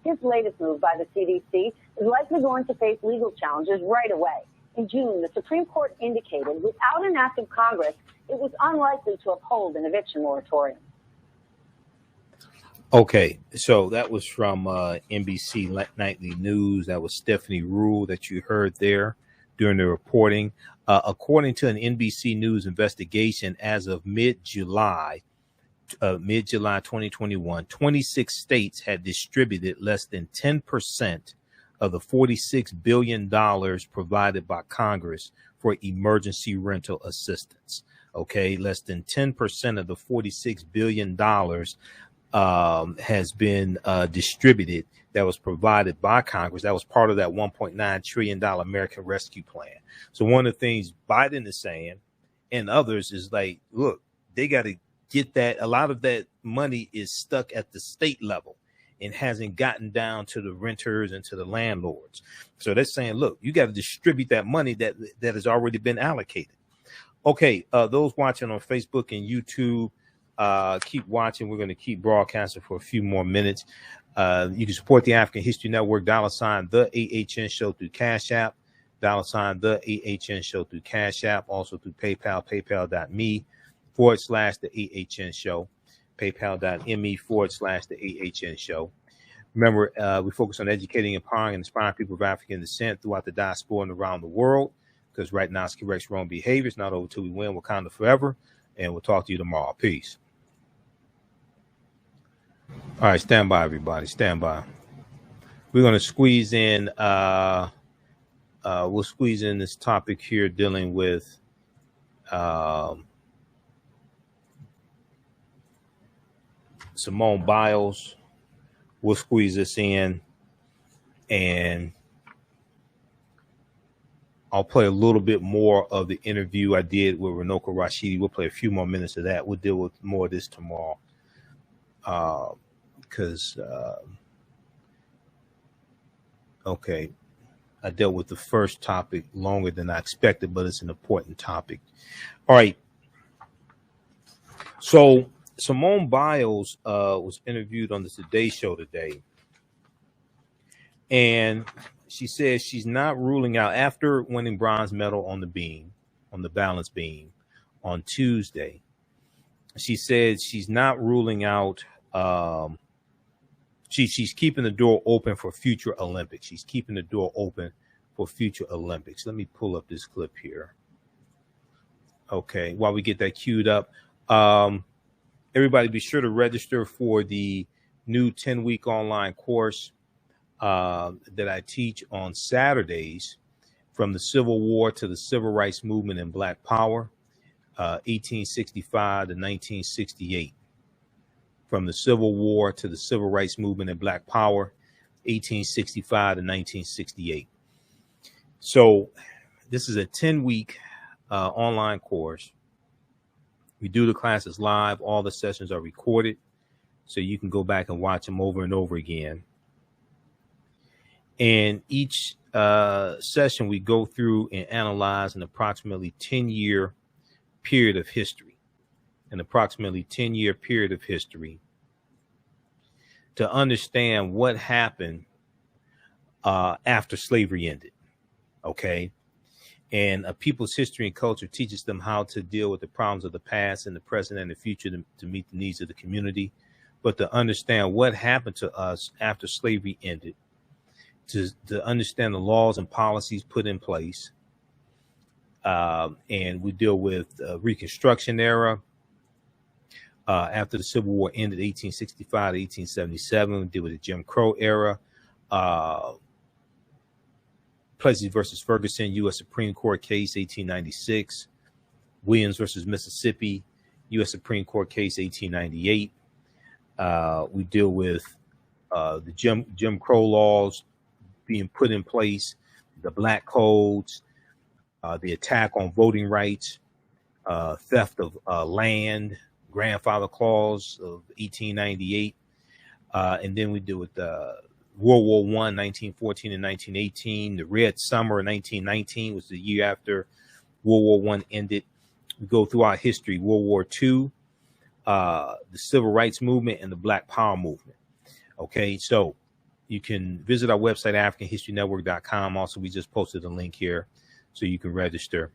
S8: This latest move by the CDC is likely going to face legal challenges right away. In June, the Supreme Court indicated without an act of Congress, it was unlikely to uphold an eviction moratorium.
S1: Okay, so that was from NBC Nightly News. That was Stephanie Rule that you heard there during the reporting. According to an NBC News investigation, as of mid-July 2021, 26 states had distributed less than 10% of the $46 billion provided by Congress for emergency rental assistance. Okay, less than 10% of the $46 billion has been distributed that was provided by Congress. That was part of that $1.9 trillion American Rescue Plan. So one of the things Biden is saying and others is like, look, they got to get that. A lot of that money is stuck at the state level and hasn't gotten down to the renters and to the landlords. So they're saying, look, you got to distribute that money that has already been allocated. Okay, those watching on Facebook and YouTube, keep watching. We're going to keep broadcasting for a few more minutes. You can support the African History Network, $ the AHN Show through Cash App, $ the AHN Show through Cash App, also through PayPal, paypal.me /the AHN Show, paypal.me /the AHN Show. Remember, we focus on educating, empowering, and inspiring people of African descent throughout the diaspora and around the world, because right now it's corrects wrong behaviors. Not over till we win. Wakanda forever. And we'll talk to you tomorrow. Peace. All right, stand by, everybody. Stand by. We're going to squeeze in. We'll squeeze in this topic here dealing with Simone Biles. We'll squeeze this in, and I'll play a little bit more of the interview I did with Runoko Rashidi. We'll play a few more minutes of that. We'll deal with more of this tomorrow. Okay, I dealt with the first topic longer than I expected, but it's an important topic. All right. So Simone Biles was interviewed on the Today Show today, and she says she's not ruling out, after winning bronze medal on the balance beam on Tuesday. She said she's not ruling out. She's keeping the door open for future Olympics. She's keeping the door open for future Olympics. Let me pull up this clip here. Okay, while we get that queued up, everybody be sure to register for the new 10-week online course that I teach on Saturdays, from the Civil War to the Civil Rights Movement and Black Power, 1865 to 1968. From the Civil War to the Civil Rights Movement and Black Power, 1865 to 1968. So this is a 10-week online course. We do the classes live. All the sessions are recorded, so you can go back and watch them over and over again. And each session, we go through and analyze an approximately 10-year period of history, to understand what happened after slavery ended. Okay. And a people's history and culture teaches them how to deal with the problems of the past and the present and the future to meet the needs of the community. But to understand what happened to us after slavery ended, to understand the laws and policies put in place. And we deal with Reconstruction era, After the Civil War ended, 1865 to 1877, we deal with the Jim Crow era. Plessy versus Ferguson, U.S. Supreme Court case, 1896. Williams versus Mississippi, U.S. Supreme Court case, 1898. We deal with the Jim Crow laws being put in place, the black codes, the attack on voting rights, theft of land, grandfather clause of 1898. And then we deal with World War I, 1914 and 1918. The Red Summer, 1919, was the year after World War I ended. We go through our history, World War II, the Civil Rights Movement, and the Black Power Movement. Okay, so you can visit our website, AfricanHistoryNetwork.com. Also, we just posted a link here so you can register.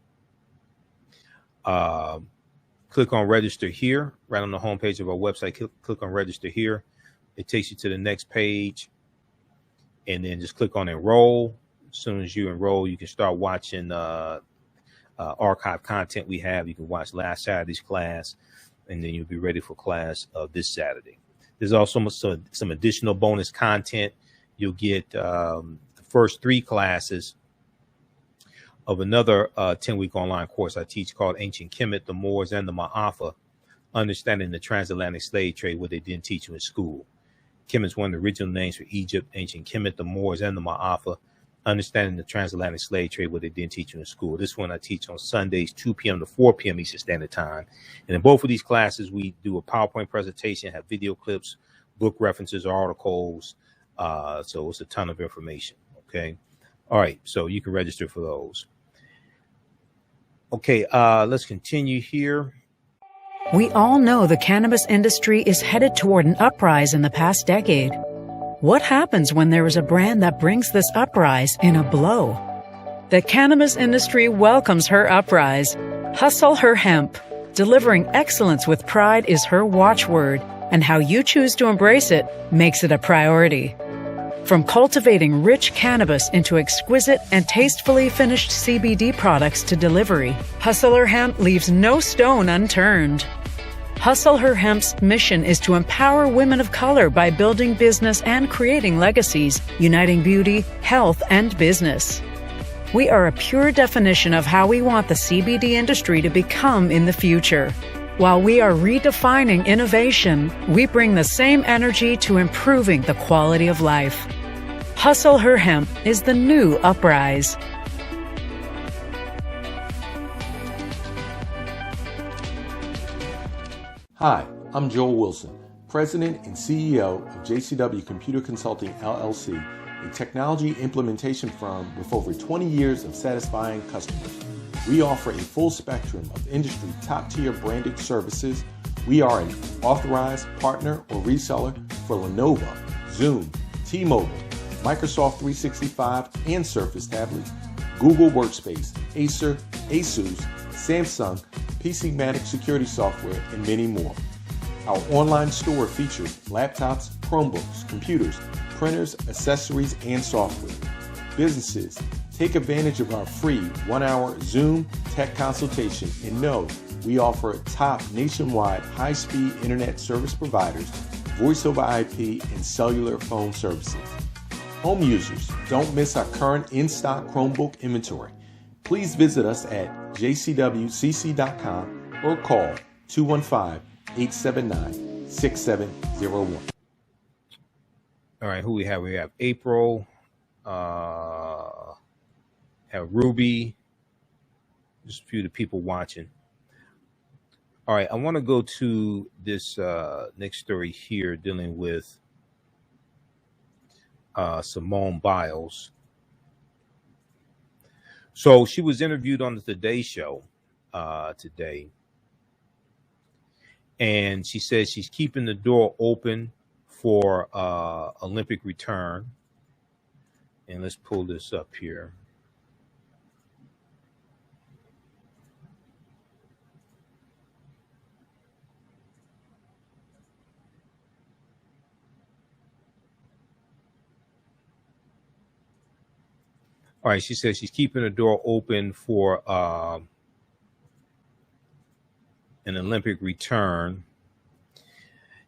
S1: Click on register here, right on the homepage of our website. Click on register here. It takes you to the next page. And then just click on enroll. As soon as you enroll, you can start watching archive content we have. You can watch last Saturday's class, and then you'll be ready for class this Saturday. There's also some additional bonus content. You'll get the first 3 classes of another 10-week online course I teach called Ancient Kemet, the Moors, and the Ma'afa, Understanding the Transatlantic Slave Trade, what they didn't teach you in school. Kemet is one of the original names for Egypt, Ancient Kemet, the Moors, and the Ma'afa, Understanding the Transatlantic Slave Trade, what they didn't teach you in school. This one I teach on Sundays, 2 p.m. to 4 p.m. Eastern Standard Time. And in both of these classes, we do a PowerPoint presentation, have video clips, book references, articles. So it's a ton of information. Okay. All right. So you can register for those. Okay. Let's continue here.
S12: We all know the cannabis industry is headed toward an uprise in the past decade. What happens when there is a brand that brings this uprise in a blow? The cannabis industry welcomes her uprise. Hustle her hemp. Delivering excellence with pride is her watchword, and how you choose to embrace it makes it a priority. From cultivating rich cannabis into exquisite and tastefully finished CBD products to delivery, Hustle Her Hemp leaves no stone unturned. Hustle Her Hemp's mission is to empower women of color by building business and creating legacies, uniting beauty, health, and business. We are a pure definition of how we want the CBD industry to become in the future. While we are redefining innovation, we bring the same energy to improving the quality of life. Hustle Her Hemp is the new uprise.
S13: Hi, I'm Joel Wilson, President and CEO of JCW Computer Consulting LLC, a technology implementation firm with over 20 years of satisfying customers. We offer a full spectrum of industry top-tier branded services. We are an authorized partner or reseller for Lenovo, Zoom, T-Mobile, Microsoft 365 and Surface tablets, Google Workspace, Acer, Asus, Samsung, PCmatic security software, and many more. Our online store features laptops, Chromebooks, computers, printers, accessories, and software. Businesses, take advantage of our free 1-hour Zoom tech consultation and know we offer top nationwide high-speed internet service providers, voice over IP, and cellular phone services. Home users, don't miss our current in-stock Chromebook inventory. Please visit us at jcwcc.com or call 215-879-6701.
S1: All right, who we have? We have April, have Ruby, just a few of the people watching. All right, I want to go to this next story here dealing with Simone Biles. So she was interviewed on the Today Show today, and she says she's keeping the door open for Olympic return. And let's pull this up here. All right, she says she's keeping the door open for an Olympic return.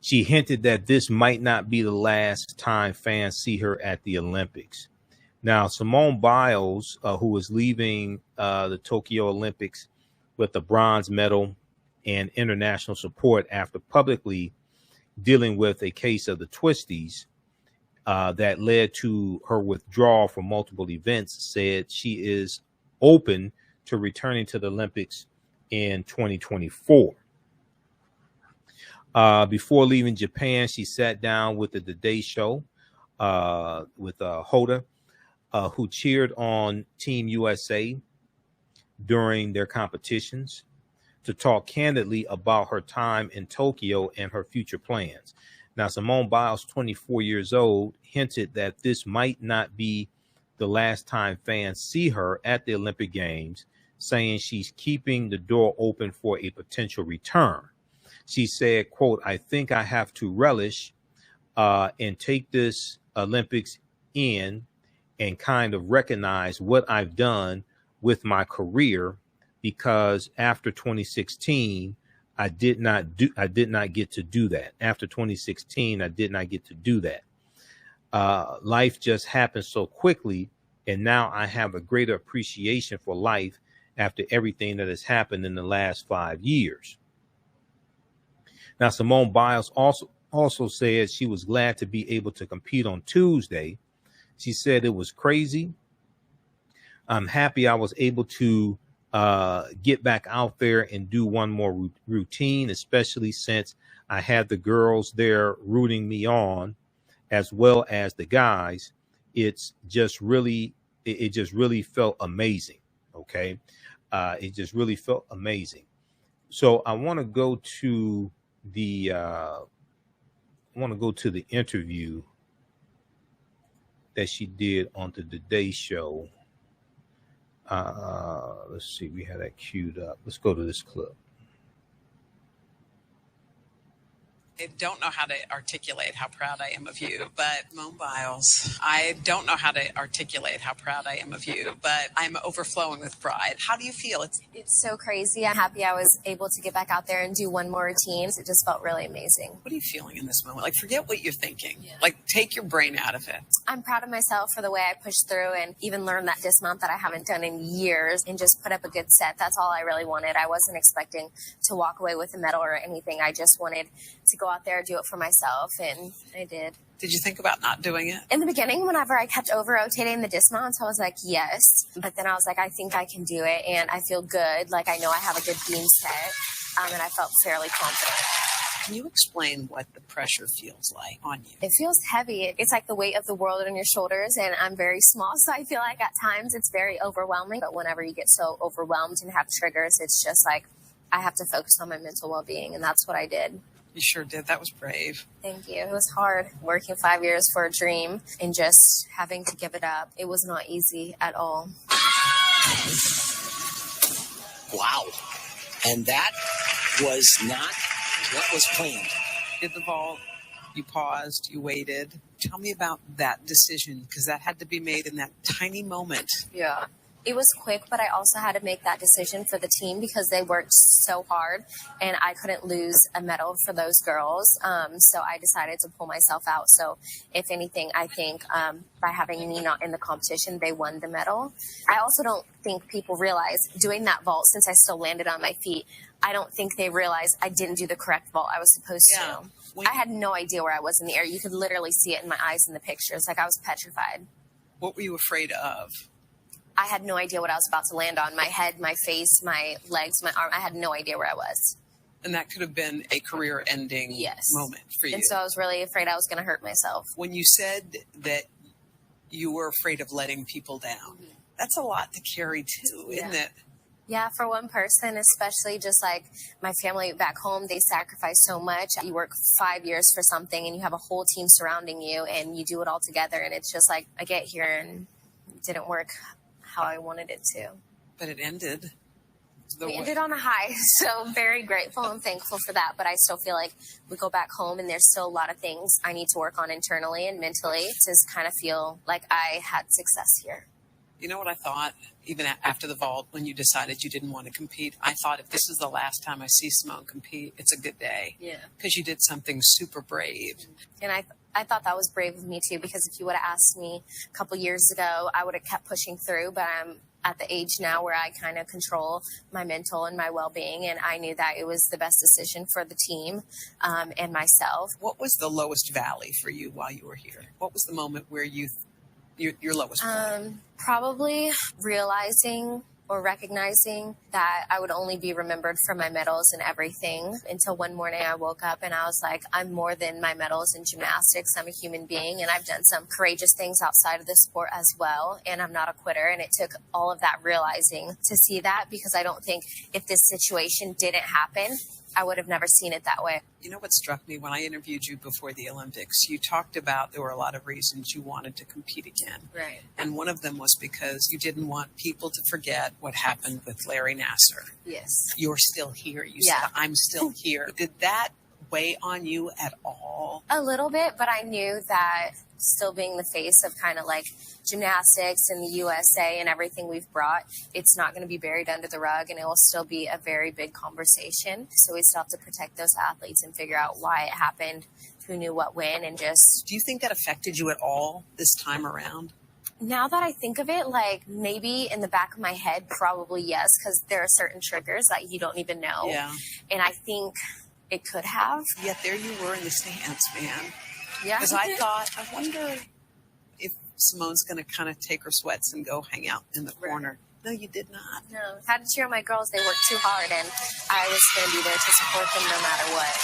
S1: She hinted that this might not be the last time fans see her at the Olympics. Now, Simone Biles, who is leaving the Tokyo Olympics with a bronze medal and international support after publicly dealing with a case of the twisties that led to her withdrawal from multiple events, said she is open to returning to the Olympics in 2024. Before leaving Japan, she sat down with the TheAHNShow with Hoda, who cheered on Team USA during their competitions, to talk candidly about her time in Tokyo and her future plans. Now, Simone Biles, 24 years old, hinted that this might not be the last time fans see her at the Olympic Games, saying she's keeping the door open for a potential return. She said, quote, "I think I have to relish and take this Olympics in and kind of recognize what I've done with my career, because after 2016, I did not get to do that. After 2016, I did not get to do that. Life just happened so quickly, and now I have a greater appreciation for life after everything that has happened in the last 5 years." Now, Simone Biles also said she was glad to be able to compete on Tuesday. She said, "It was crazy. I'm happy I was able to get back out there and do one more routine, especially since I had the girls there rooting me on, as well as the guys. It just really felt amazing." Okay. It just really felt amazing. So I want to go to the interview that she did on the TheAHNShow. Let's see, we had that queued up. Let's go to this clip.
S14: I don't know how to articulate how proud I am of you, but Simone Biles, I don't know how to articulate how proud I am of you, but I'm overflowing with pride. How do you feel?
S15: It's so crazy. I'm happy I was able to get back out there and do one more routine. It just felt really amazing.
S14: What are you feeling in this moment? Like, forget what you're thinking. Yeah. Like, take your brain out of it.
S15: I'm proud of myself for the way I pushed through and even learned that dismount that I haven't done in years and just put up a good set. That's all I really wanted. I wasn't expecting to walk away with a medal or anything. I just wanted to go out there, do it for myself, and I did.
S14: Did you think about not doing it?
S15: In the beginning, whenever I kept over-rotating the dismounts, I was like, yes. But then I was like, I think I can do it, and I feel good. Like, I know I have a good beam set, and I felt fairly confident.
S14: Can you explain what the pressure feels like on you?
S15: It feels heavy. It's like the weight of the world on your shoulders, and I'm very small, so I feel like at times it's very overwhelming. But whenever you get so overwhelmed and have triggers, it's just like I have to focus on my mental well-being, and that's what I did.
S14: You sure did. That was brave.
S15: Thank you. It was hard working 5 years for a dream and just having to give it up. It was not easy at all.
S16: Wow. And that was not what was planned.
S14: Did the vault, you paused, you waited. Tell me about that decision, because that had to be made in that tiny moment.
S15: Yeah. It was quick, but I also had to make that decision for the team because they worked so hard and I couldn't lose a medal for those girls. So I decided to pull myself out. So if anything, I think by having me not in the competition, they won the medal. I also don't think people realize doing that vault, since I still landed on my feet, I don't think they realized I didn't do the correct vault I was supposed to. I had no idea where I was in the air. You could literally see it in my eyes in the pictures. Like, I was petrified.
S14: What were you afraid of?
S15: I had no idea what I was about to land on. My head, my face, my legs, my arm. I had no idea where I was.
S14: And that could have been a career-ending moment for you.
S15: And so I was really afraid I was going to hurt myself.
S14: When you said that you were afraid of letting people down, that's a lot to carry too, isn't it?
S15: Yeah, for one person, especially just like my family back home, they sacrifice so much. You work 5 years for something and you have a whole team surrounding you and you do it all together. And it's just like, I get here and it didn't work how I wanted it to.
S14: But it ended.
S15: It ended on a high, so very grateful and thankful for that. But I still feel like we go back home and there's still a lot of things I need to work on internally and mentally to kind of feel like I had success here.
S14: You know what I thought, even after the vault, when you decided you didn't want to compete? I thought, if this is the last time I see Simone compete, it's a good day.
S15: Yeah.
S14: Because you did something super brave.
S15: And I thought that was brave of me, too, because if you would have asked me a couple years ago, I would have kept pushing through. But I'm at the age now where I kind of control my mental and my well-being. And I knew that it was the best decision for the team and myself.
S14: What was the lowest valley for you while you were here? What was the moment where your lowest point?
S15: Probably realizing or recognizing that I would only be remembered for my medals and everything until one morning I woke up and I was like, I'm more than my medals in gymnastics. I'm a human being, and I've done some courageous things outside of the sport as well, and I'm not a quitter. And it took all of that realizing to see that, because I don't think if this situation didn't happen, I would have never seen it that way.
S14: You know what struck me when I interviewed you before the Olympics? You talked about there were a lot of reasons you wanted to compete again.
S15: Right.
S14: And one of them was because you didn't want people to forget what happened with Larry Nassar.
S15: Yes.
S14: You're still here. You said, I'm still here. Did that weigh on you at all?
S15: A little bit, but I knew that still being the face of kind of like gymnastics and the USA and everything we've brought, it's not going to be buried under the rug, and it will still be a very big conversation. So we still have to protect those athletes and figure out why it happened, who knew what when, and just...
S14: Do you think that affected you at all this time around?
S15: Now that I think of it, like maybe in the back of my head, probably yes, because there are certain triggers that you don't even know.
S14: Yeah.
S15: And I think it could have.
S14: Yet there you were in the stands, man.
S15: Yeah.
S14: Because I thought, I wonder if Simone's going to kind of take her sweats and go hang out in the corner. No, you did not.
S15: No. Had to cheer on my girls. They worked too hard, and I was going to be there to support them no matter what.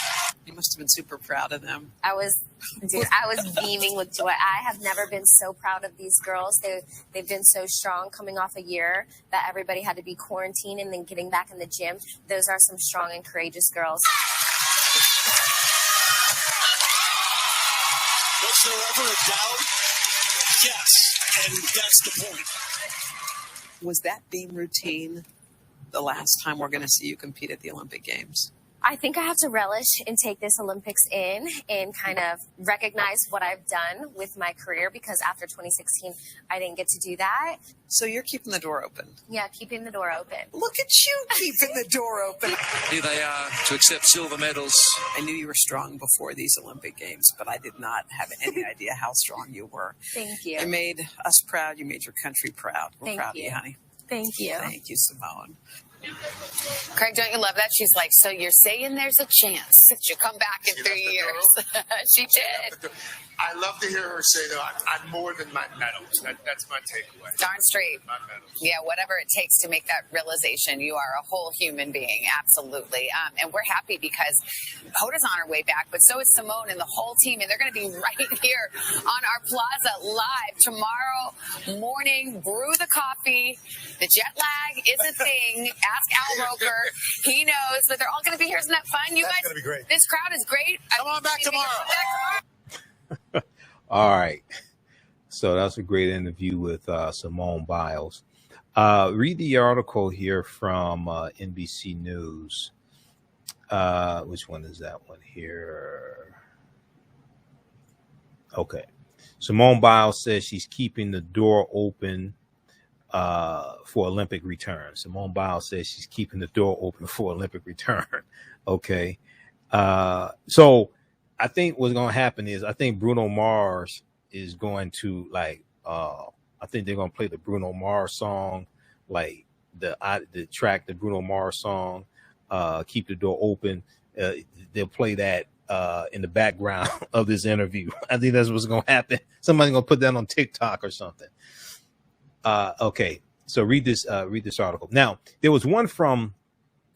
S14: You must have been super proud of them.
S15: I was beaming with joy. I have never been so proud of these girls. They've been so strong coming off a year that everybody had to be quarantined and then getting back in the gym. Those are some strong and courageous girls.
S17: Was there ever a doubt? Yes, and that's the point.
S14: Was that beam routine the last time we're going to see you compete at the Olympic Games?
S15: I think I have to relish and take this Olympics in and kind of recognize what I've done with my career, because after 2016, I didn't get to do that.
S14: So you're keeping the door open?
S15: Yeah, keeping the door open.
S14: Look at you keeping the door open.
S17: Here they are to accept silver medals.
S14: I knew you were strong before these Olympic Games, but I did not have any idea how strong you were.
S15: Thank you.
S14: You made us proud. You made your country proud. We're proud of you, honey.
S15: Thank you.
S14: Thank you, Simone.
S18: Craig, don't you love that? She's like, so you're saying there's a chance that you come back in 3 years? She did.
S19: I love to hear her say, though, I'm more than my medals. That's my takeaway.
S18: Darn straight.
S19: My medals.
S18: Yeah, whatever it takes to make that realization, you are a whole human being. Absolutely. And we're happy because Hoda's on her way back, but so is Simone and the whole team. And they're going to be right here on our plaza live tomorrow morning. Brew the coffee. The jet lag is a thing. Ask Al Roker. He knows, but they're all going to be here. Isn't that fun? You
S19: That's
S18: guys,
S19: going to be great.
S18: This crowd is great.
S19: Come on back tomorrow.
S1: All right. So that's a great interview with Simone Biles. Read the article here from NBC News. Which one is that one here? Okay. Simone Biles says she's keeping the door open for Olympic return. Simone Biles says she's keeping the door open for Olympic return. Okay. So I think what's going to happen is I think Bruno Mars is going to I think they're going to play the Bruno Mars song, like the track, the Bruno Mars song, Keep the Door Open. They'll play that in the background of this interview. I think that's what's going to happen. Somebody's going to put that on TikTok or something. Okay. So read this article. Now, there was one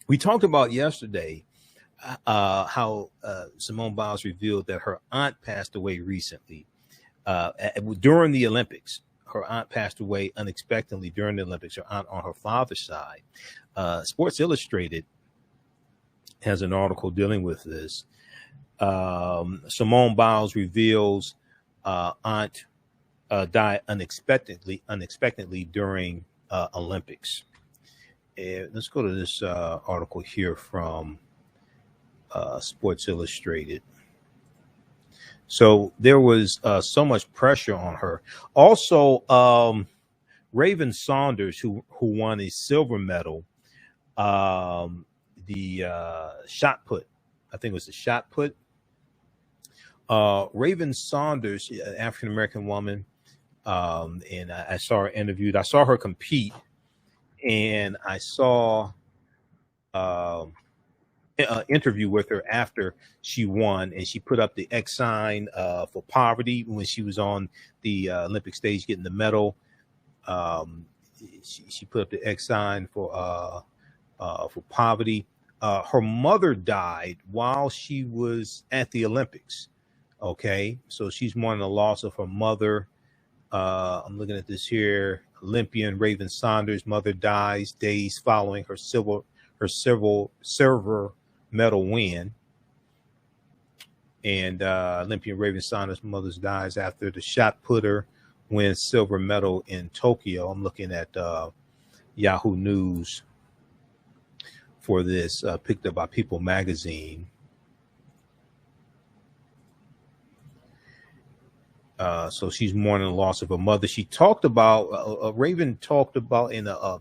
S1: we talked about yesterday, how Simone Biles revealed that her aunt passed away recently during the Olympics. Her aunt passed away unexpectedly during the Olympics, her aunt on her father's side. Sports Illustrated has an article dealing with this. Simone Biles reveals aunt died unexpectedly during Olympics. Let's go to this article here from Sports Illustrated. So there was so much pressure on her. Also, Raven Saunders, who won a silver medal, the shot put, I think it was the shot put. Raven Saunders, African American woman, and I saw her interviewed. I saw her compete, and I saw an interview with her after she won, and she put up the X sign for poverty when she was on the Olympic stage getting the medal. She put up the X sign for poverty. Her mother died while she was at the Olympics. Okay, so she's mourning the loss of her mother. I'm looking at this here. Olympian Raven Saunders' mother dies days following her silver medal win. And Olympian Raven Saunders' mother dies after the shot putter wins silver medal in Tokyo. I'm looking at Yahoo News for this, picked up by People Magazine. So she's mourning the loss of her mother. She talked about, Raven talked about in a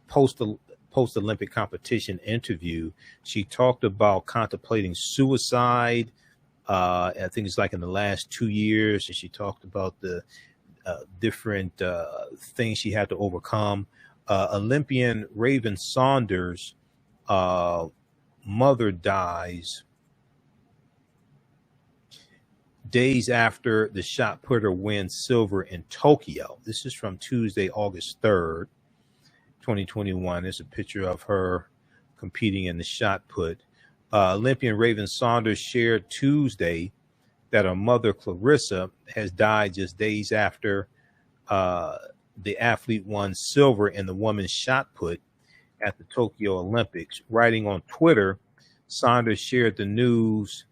S1: post-Olympic competition interview, she talked about contemplating suicide. I think it's like in the last 2 years. And she talked about the different things she had to overcome. Olympian Raven Saunders' mother dies days after the shot putter wins silver in Tokyo. This is from Tuesday, August 3rd, 2021. There's a picture of her competing in the shot put. Olympian Raven Saunders shared Tuesday that her mother, Clarissa, has died just days after the athlete won silver in the women's shot put at the Tokyo Olympics. Writing on Twitter, Saunders shared the news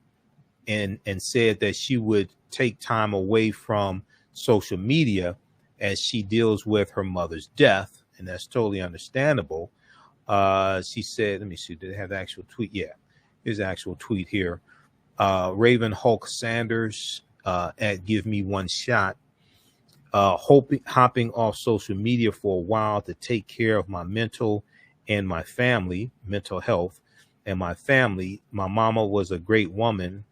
S1: and said that she would take time away from social media as she deals with her mother's death, and that's totally understandable. She said, let me see, did they have the actual tweet? Yeah, here's the actual tweet here. Raven Hulk Sanders at Give Me One Shot, hopping off social media for a while to take care of my mental health and my family. My mama was a great woman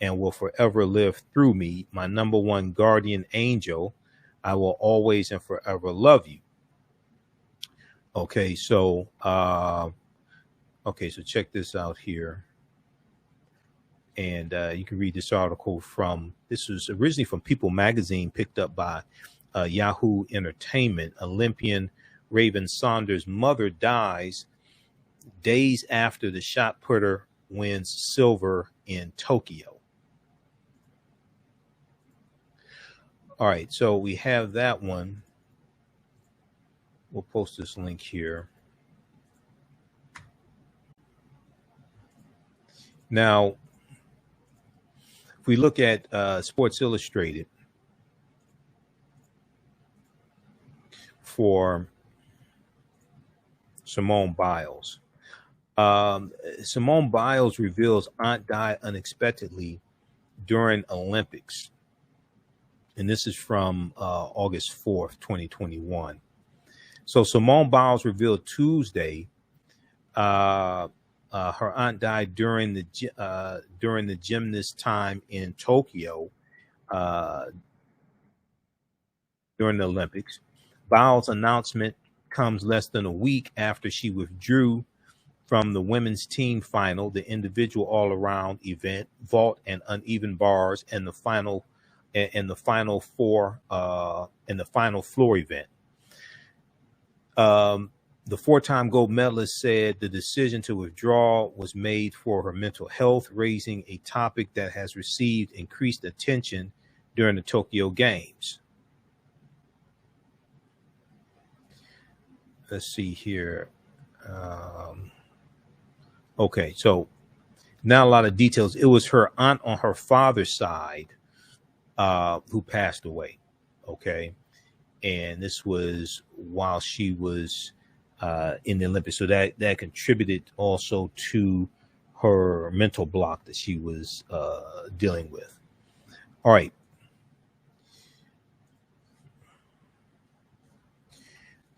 S1: and will forever live through me. My number one guardian angel. I will always and forever love you. Okay, so check this out here. And you can read this article this was originally from People Magazine, picked up by Yahoo Entertainment. Olympian Raven Saunders' mother dies days after the shot putter wins silver in Tokyo. All right, so we have that one. We'll post this link here. Now, if we look at Sports Illustrated for Simone Biles, Simone Biles reveals aunt died unexpectedly during Olympics. And this is from August 4th, 2021. So Simone Biles revealed Tuesday her aunt died during the gymnast time in Tokyo during the Olympics. Biles' announcement comes less than a week after she withdrew from the women's team final, the individual all-around event, vault and uneven bars, and the final floor event. The four-time gold medalist said the decision to withdraw was made for her mental health, raising a topic that has received increased attention during the Tokyo Games. Let's see here. Okay, so now a lot of details. It was her aunt on her father's side who passed away. Okay. And this was while she was in the Olympics. So that contributed also to her mental block that she was dealing with. All right.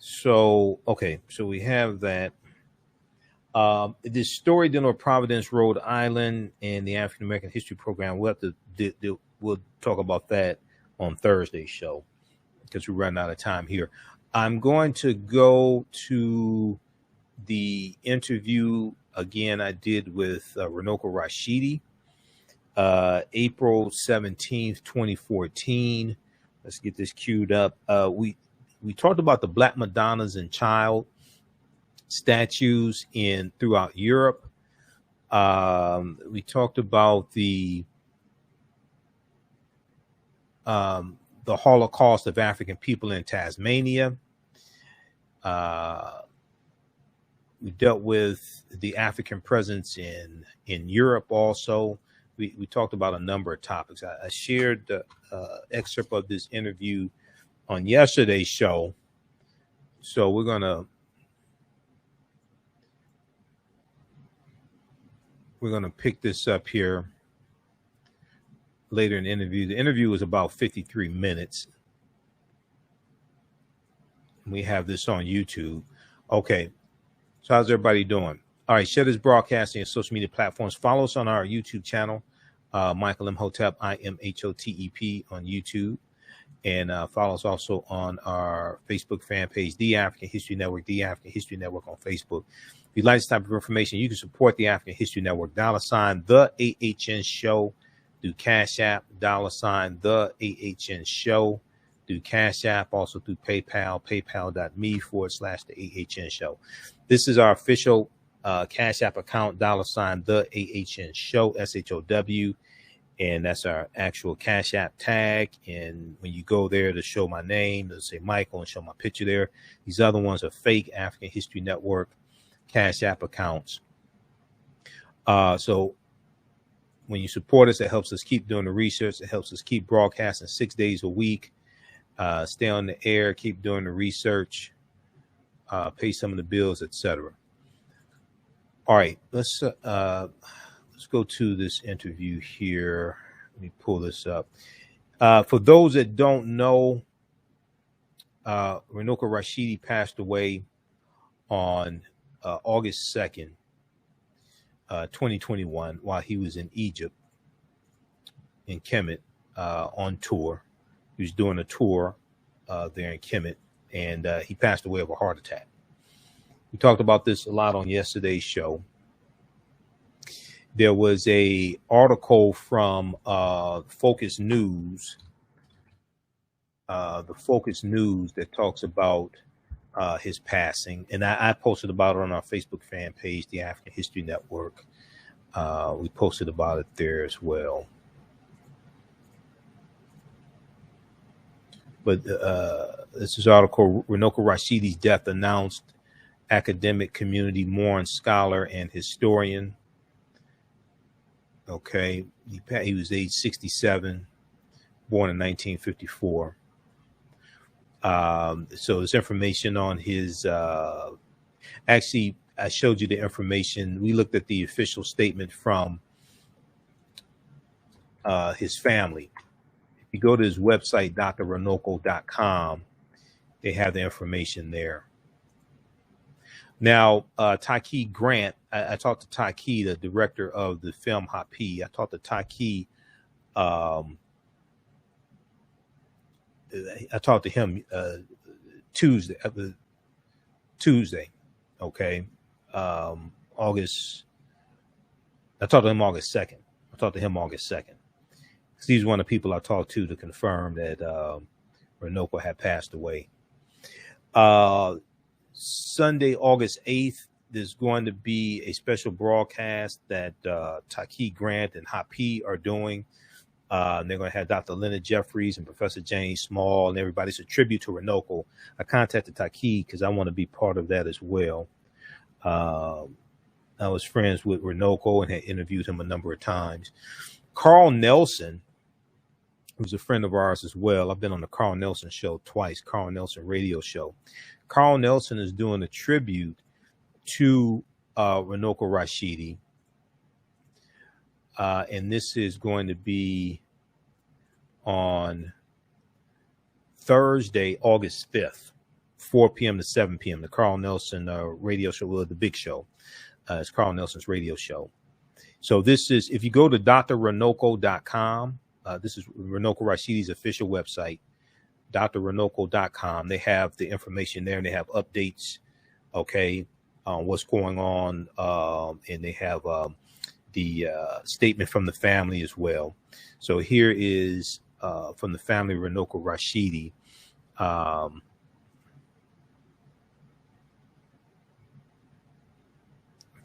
S1: So, okay, so we have that. This story dealing with Providence, Rhode Island, and the African American History Program. We'll have to we'll talk about that on Thursday's show because we're running out of time here. I'm going to go to the interview again I did with Runoko Rashidi, April 17th, 2014. Let's get this queued up. We talked about the Black Madonnas and Child statues throughout Europe. We talked about the Holocaust of African people in Tasmania. We dealt with the African presence in Europe also. We talked about a number of topics. I shared the excerpt of this interview on yesterday's show. So we're gonna pick this up here later in the interview. The interview was about 53 minutes. We have this on YouTube. Okay. So how's everybody doing? All right. Share this broadcasting on social media platforms. Follow us on our YouTube channel, Michael Imhotep, IMHOTEP on YouTube. And follow us also on our Facebook fan page, The African History Network, The African History Network on Facebook. If you like this type of information, you can support the African History Network, $, TheAHNShow, through Cash App, $, TheAHNShow, through Cash App, also through PayPal, paypal.me/TheAHNShow. This is our official Cash App account, $, TheAHNShow, SHOW, and that's our actual Cash App tag. And when you go there to show my name, it'll say Michael and show my picture there. These other ones are fake African History Network Cash App accounts. So when you support us, it helps us keep doing the research. It helps us keep broadcasting 6 days a week, stay on the air, keep doing the research, pay some of the bills, etc. All right, let's go to this interview here. Let me pull this up. For those that don't know, Runoko Rashidi passed away on August 2nd, 2021, while he was in Egypt, in Kemet, on tour. He was doing a tour there in Kemet, and he passed away of a heart attack. We talked about this a lot on yesterday's show. There was a article from Focus News, the Focus News, that talks about his passing, and I posted about it on our Facebook fan page, the African History Network. We posted about it there as well. But this is an article: Runoko Rashidi's death announced. Academic community mourns scholar and historian. Okay, he was age 67, born in 1954. So there's information on his, actually, I showed you the information. We looked at the official statement from his family. If you go to his website, drrunoko.com, they have the information there. Now, Taki Grant, I talked to Taki, the director of the film Happy. I talked to Taki. I talked to him Tuesday. Okay, August. I talked to him August 2nd. Because he's one of the people I talked to confirm that Runoko had passed away. Sunday, August 8th, there's going to be a special broadcast that Taki Grant and Happy are doing. And they're going to have Dr. Leonard Jeffries and Professor James Small and everybody. It's a tribute to Runoko. I contacted Taki because I want to be part of that as well. I was friends with Runoko and had interviewed him a number of times. Carl Nelson, who's a friend of ours as well. I've been on the Carl Nelson show twice, Carl Nelson radio show. Carl Nelson is doing a tribute to Runoko Rashidi. And this is going to be on Thursday, August 5th. 4 p.m. to 7 p.m. The Carl Nelson radio show, the big show. It's Carl Nelson's radio show. So this is, if you go to drrunoko.com, this is Runoko Rashidi's official website, drrunoko.com. They have the information there, and they have updates, okay, on what's going on, and they have the statement from the family as well. So here is from the family, Runoko Rashidi.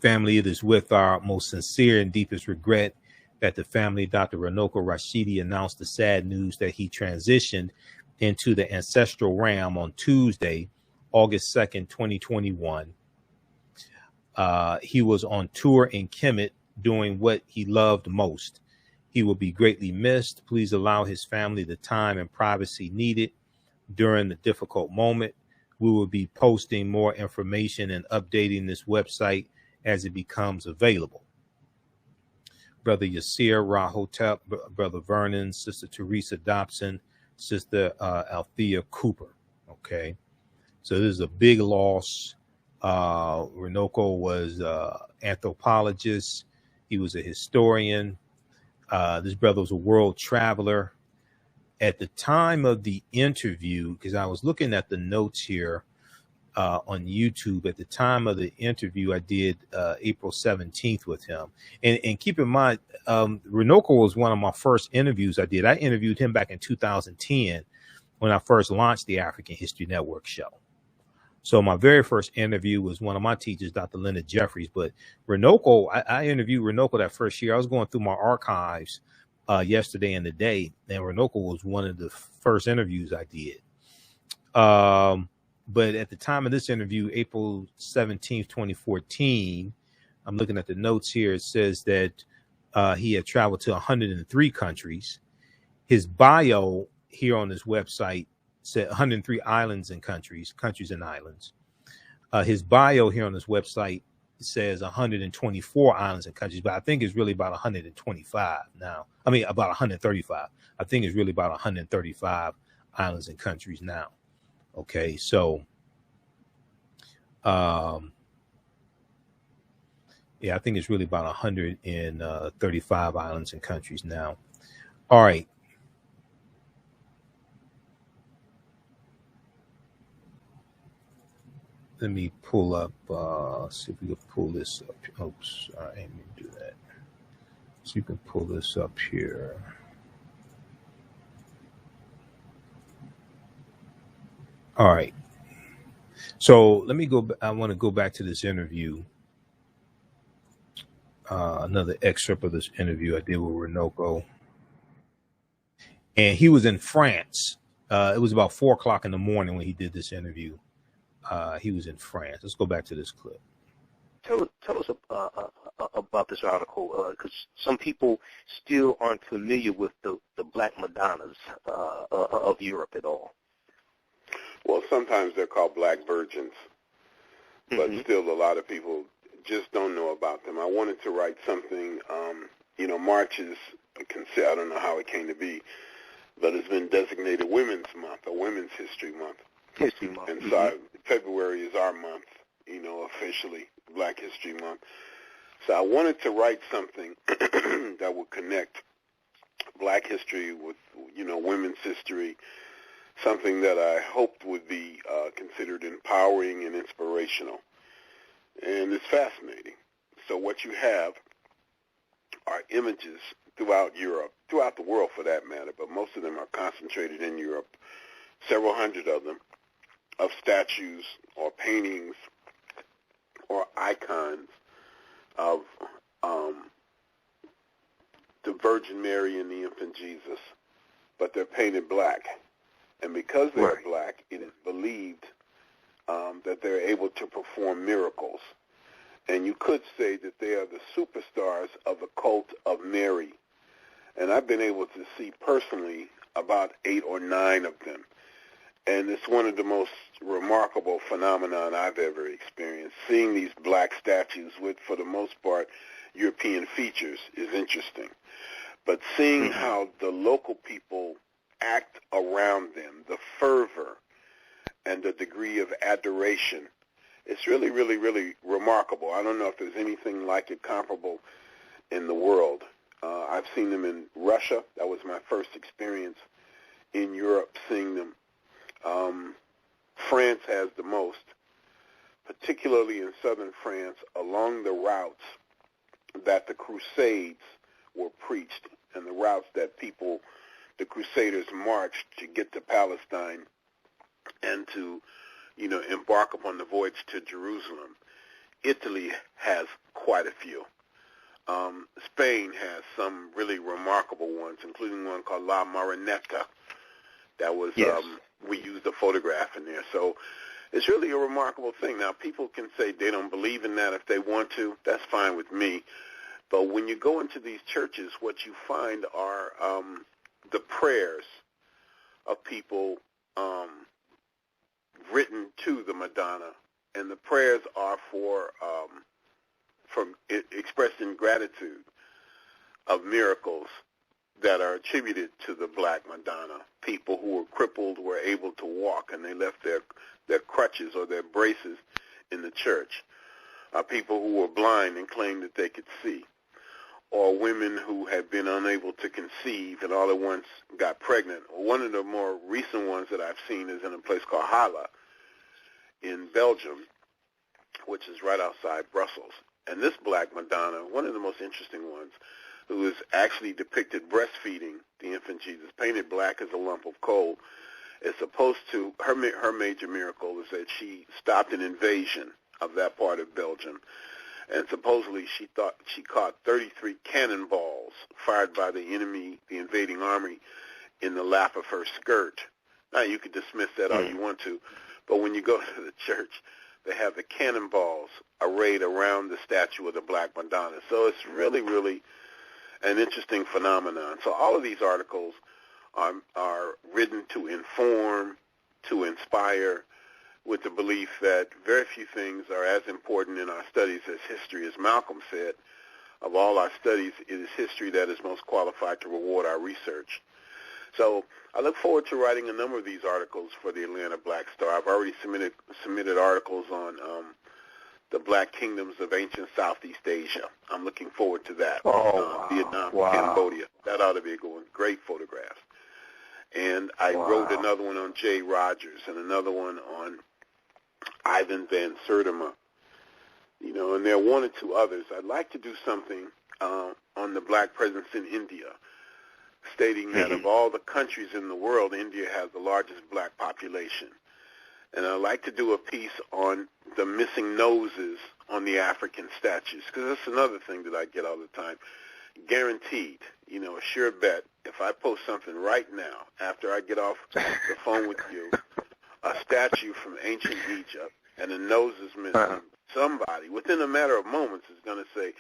S1: Family, it is with our most sincere and deepest regret that the family, Dr. Runoko Rashidi, announced the sad news that he transitioned into the ancestral realm on Tuesday, August 2nd, 2021. He was on tour in Kemet doing what he loved most. He will be greatly missed. Please allow his family the time and privacy needed during the difficult moment. We will be posting more information and updating this website as it becomes available. Brother Yasir Rahotep, Brother Vernon, Sister Teresa Dobson, Sister Althea Cooper. Okay, so this is a big loss. Runoko was an anthropologist. He was a historian. This brother was a world traveler. At the time of the interview, because I was looking at the notes here on YouTube, at the time of the interview, I did April 17th with him. And keep in mind, Runoko was one of my first interviews I did. I interviewed him back in 2010 when I first launched the African History Network show. So my very first interview was one of my teachers, Dr. Leonard Jeffries. But Runoko, I interviewed Runoko that first year. I was going through my archives yesterday and today, and Runoko was one of the first interviews I did. But at the time of this interview, April 17th, 2014, I'm looking at the notes here. It says that he had traveled to 103 countries. His bio here on his website said 103 islands and countries and islands. His bio here on his website says 124 islands and countries, but I think it's really about 125 now. I mean, about 135. I think it's really about 135 islands and countries now. Okay, so yeah, I think it's really about 135 islands and countries now. All right. Let me pull up, see if we can pull this up. Oops, I ain't gonna do that. So you can pull this up here. All right. So let me go. I want to go back to this interview. Another excerpt of this interview I did with Runoko. And he was in France. It was about 4 o'clock in the morning when he did this interview. He was in France. Let's go back to this clip.
S20: Tell us about this article, because some people still aren't familiar with the Black Madonnas of Europe at all.
S21: Well, sometimes they're called Black Virgins, but still a lot of people just don't know about them. I wanted to write something, March is, I don't know how it came to be, but it's been designated Women's Month, or Women's History Month.
S20: History Month.
S21: And so February is our month, officially, Black History Month. So I wanted to write something that would connect Black history with, women's history, something that I hoped would be considered empowering and inspirational. And it's fascinating. So what you have are images throughout Europe, throughout the world for that matter, but most of them are concentrated in Europe, several hundred of them, of statues or paintings or icons of the Virgin Mary and the infant Jesus, but they're painted black. And because they're black, it is believed that they're able to perform miracles. And you could say that they are the superstars of the cult of Mary. And I've been able to see personally about 8 or 9 of them. And it's one of the most remarkable phenomenon I've ever experienced. Seeing these black statues with, for the most part, European features is interesting. But seeing how the local people act around them, the fervor and the degree of adoration. It's really, really, really remarkable. I don't know if there's anything like it comparable in the world. I've seen them in Russia. That was my first experience in Europe seeing them. France has the most, particularly in southern France, along the routes that the Crusades were preached and the routes that the Crusaders marched to get to Palestine and to, embark upon the voyage to Jerusalem. Italy has quite a few. Spain has some really remarkable ones, including one called La Marinetta. That was, we used a photograph in there. So it's really a remarkable thing. Now, people can say they don't believe in that if they want to. That's fine with me. But when you go into these churches, what you find are the prayers of people written to the Madonna, and the prayers are for expressed in gratitude of miracles that are attributed to the Black Madonna. People who were crippled were able to walk, and they left their crutches or their braces in the church. People who were blind and claimed that they could see, or women who had been unable to conceive and all at once got pregnant. One of the more recent ones that I've seen is in a place called Halle in Belgium, which is right outside Brussels. And this Black Madonna, one of the most interesting ones, who is actually depicted breastfeeding the infant Jesus, painted black as a lump of coal, is supposed to, her major miracle is that she stopped an invasion of that part of Belgium. And supposedly she caught 33 cannonballs fired by the enemy, the invading army, in the lap of her skirt. Now, you could dismiss that all you want to, but when you go to the church, they have the cannonballs arrayed around the statue of the Black Madonna. So it's really, really an interesting phenomenon. So all of these articles are written to inform, to inspire, with the belief that very few things are as important in our studies as history. As Malcolm said, of all our studies, it is history that is most qualified to reward our research. So I look forward to writing a number of these articles for the Atlanta Black Star. I've already submitted articles on the Black kingdoms of ancient Southeast Asia. I'm looking forward to that. Vietnam, Cambodia. That ought to be a good one. Great photographs. And I wrote another one on Jay Rogers and another one on Ivan Van Sertima. And there are one or two others. I'd like to do something on the Black presence in India, stating that of all the countries in the world, India has the largest Black population. And I'd like to do a piece on the missing noses on the African statues, because that's another thing that I get all the time. Guaranteed, a sure bet, if I post something right now, after I get off the phone with you, a statue from ancient Egypt, and the nose is missing, somebody, within a matter of moments, is going to say,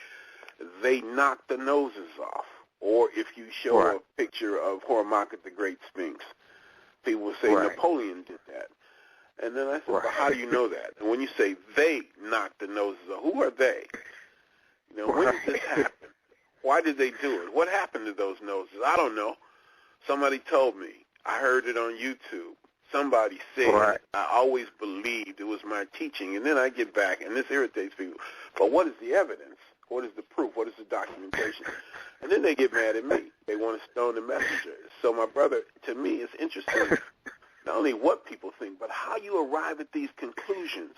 S21: they knocked the noses off. Or if you show a picture of Hormaka the Great Sphinx, people will say Napoleon did that. And then I said, well, how do you know that? And when you say they knocked the noses off, who are they? When did this happen? Why did they do it? What happened to those noses? I don't know. Somebody told me. I heard it on YouTube. Somebody said I always believed it was my teaching. And then I get back, and this irritates people. But what is the evidence? What is the proof? What is the documentation? And then they get mad at me. They want to stone the messenger. So, my brother, to me, it's interesting not only what people think, but how you arrive at these conclusions.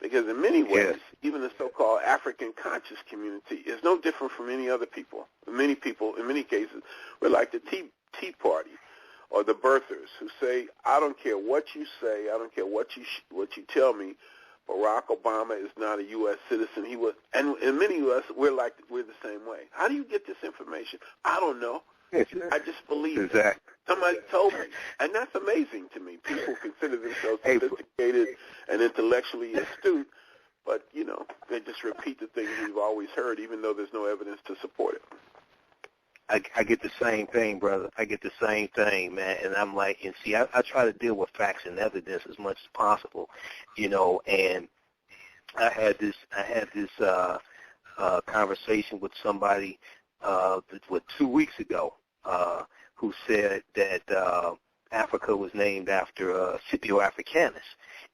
S21: Because in many ways, even the so-called African conscious community is no different from any other people. Many people, in many cases, we're like the Tea Party or the birthers who say, I don't care what you say, I don't care what you tell me, Barack Obama is not a U.S. citizen. He was, and in many of us, we're the same way. How do you get this information? I don't know. I just believe it. Somebody told me, and that's amazing to me. People consider themselves sophisticated and intellectually astute, but they just repeat the things we've always heard, even though there's no evidence to support it.
S20: I get the same thing, brother. I get the same thing, man. And I'm like, and see, I try to deal with facts and evidence as much as possible, and I had this conversation with somebody 2 weeks ago who said that Africa was named after Scipio Africanus.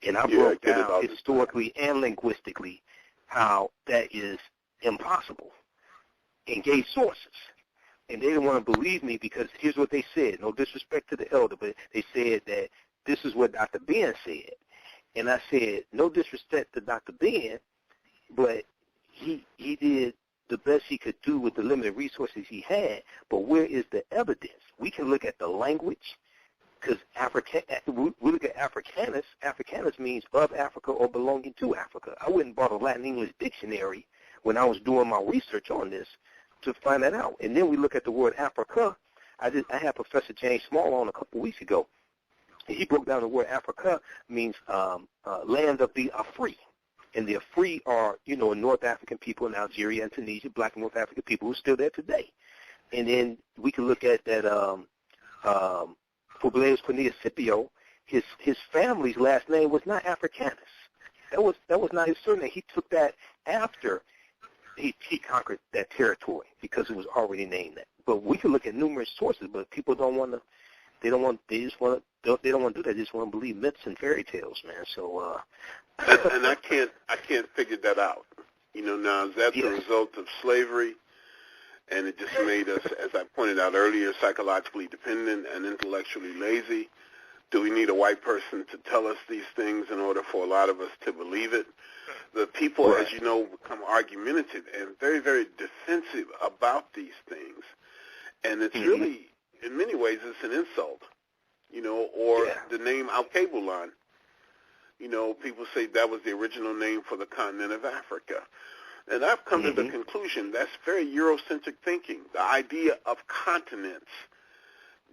S20: And I broke down historically and linguistically how that is impossible and gave sources. And they didn't want to believe me because here's what they said. No disrespect to the elder, but they said that this is what Dr. Ben said. And I said, no disrespect to Dr. Ben, but he did the best he could do with the limited resources he had. But where is the evidence? We can look at the language, because we look at Africanus. Africanus means of Africa or belonging to Africa. I went and bought a Latin English dictionary when I was doing my research on this to find that out. And then we look at the word Africa. I had Professor James Small on a couple weeks ago. He broke down the word Africa means land of the Afri. And the Afri are, North African people in Algeria and Tunisia, black North African people who are still there today. And then we can look at that Publius Cornelius Scipio, his family's last name was not Africanus. That was not his surname. He took that after he conquered that territory because it was already named that. But we can look at numerous sources, but people don't want to. They don't want to do that. They just want to believe myths and fairy tales, man. So.
S21: And I can't figure that out. Now is that the result of slavery? And it just made us, as I pointed out earlier, psychologically dependent and intellectually lazy. Do we need a white person to tell us these things in order for a lot of us to believe it? The people, as you know, become argumentative and very, very defensive about these things. And it's really, in many ways, it's an insult, or the name Al-Kabulan. People say that was the original name for the continent of Africa. And I've come to the conclusion that's very Eurocentric thinking. The idea of continents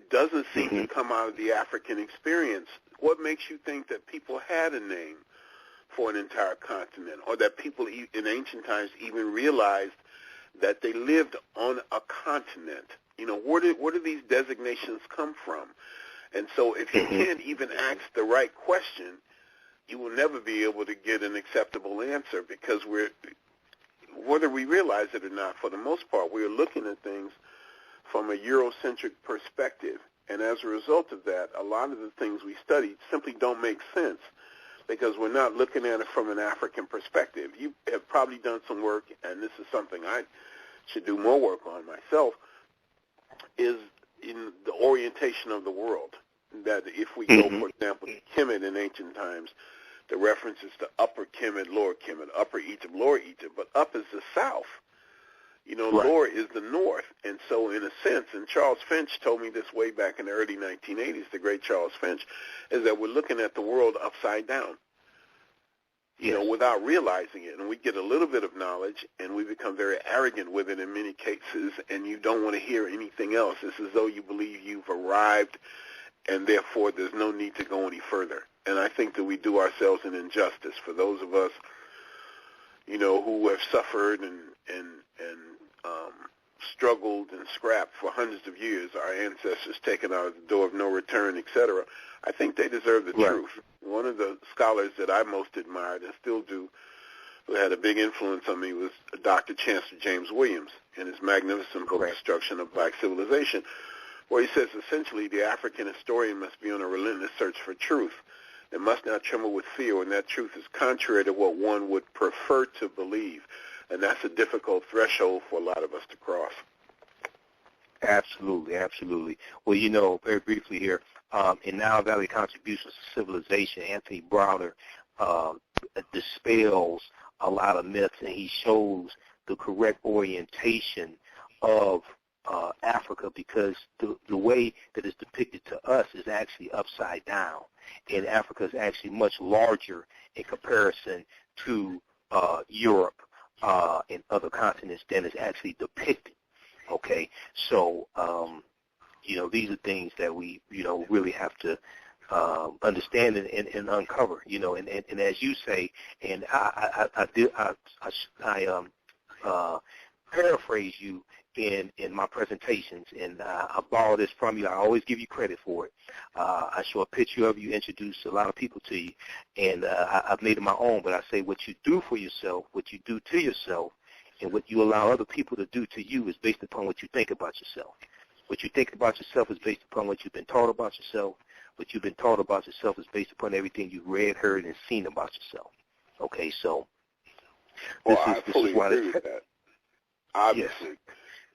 S21: doesn't seem to come out of the African experience. What makes you think that people had a name for an entire continent, or that people in ancient times even realized that they lived on a continent? Where do these designations come from? And so if you can't even ask the right question, you will never be able to get an acceptable answer, because whether we realize it or not, for the most part, we're looking at things from a Eurocentric perspective. And as a result of that, a lot of the things we study simply don't make sense, because we're not looking at it from an African perspective. You have probably done some work, and this is something I should do more work on myself, is in the orientation of the world. That if we go, for example, to Kemet in ancient times, the references to Upper Kemet, Lower Kemet, Upper Egypt, Lower Egypt, but up is the south. Lower is the north. And so in a sense, and Charles Finch told me this way back in the early 1980s, the great Charles Finch, is that we're looking at the world upside down, without realizing it. And we get a little bit of knowledge, and we become very arrogant with it in many cases, and you don't want to hear anything else. It's as though you believe you've arrived, and therefore there's no need to go any further. And I think that we do ourselves an injustice for those of us, who have suffered and struggled and scrapped for hundreds of years, our ancestors taken out of the door of no return, etc. I think they deserve the truth. One of the scholars that I most admired and still do, who had a big influence on me, was Dr. Chancellor James Williams in his magnificent book, Destruction of Black Civilization, where he says essentially the African historian must be on a relentless search for truth and must not tremble with fear when that truth is contrary to what one would prefer to believe. And that's a difficult threshold for a lot of us to cross.
S20: Absolutely, absolutely. Well, very briefly here, in Nile Valley Contributions to Civilization, Anthony Browder dispels a lot of myths, and he shows the correct orientation of Africa, because the way that it's depicted to us is actually upside down, and Africa is actually much larger in comparison to Europe and other continents than is actually depicted. Okay, so these are things that we really have to understand and uncover. And as you say, and I paraphrase you in my presentations, and I borrow this from you. I always give you credit for it. I show a picture of you, introduce a lot of people to you, and I've made it my own. But I say what you do for yourself, what you do to yourself, and what you allow other people to do to you is based upon what you think about yourself. What you think about yourself is based upon what you've been taught about yourself. what you've been taught about yourself is based upon everything you've read, heard, and seen about yourself. Okay, so
S21: I fully agree with that, obviously.
S20: Yes.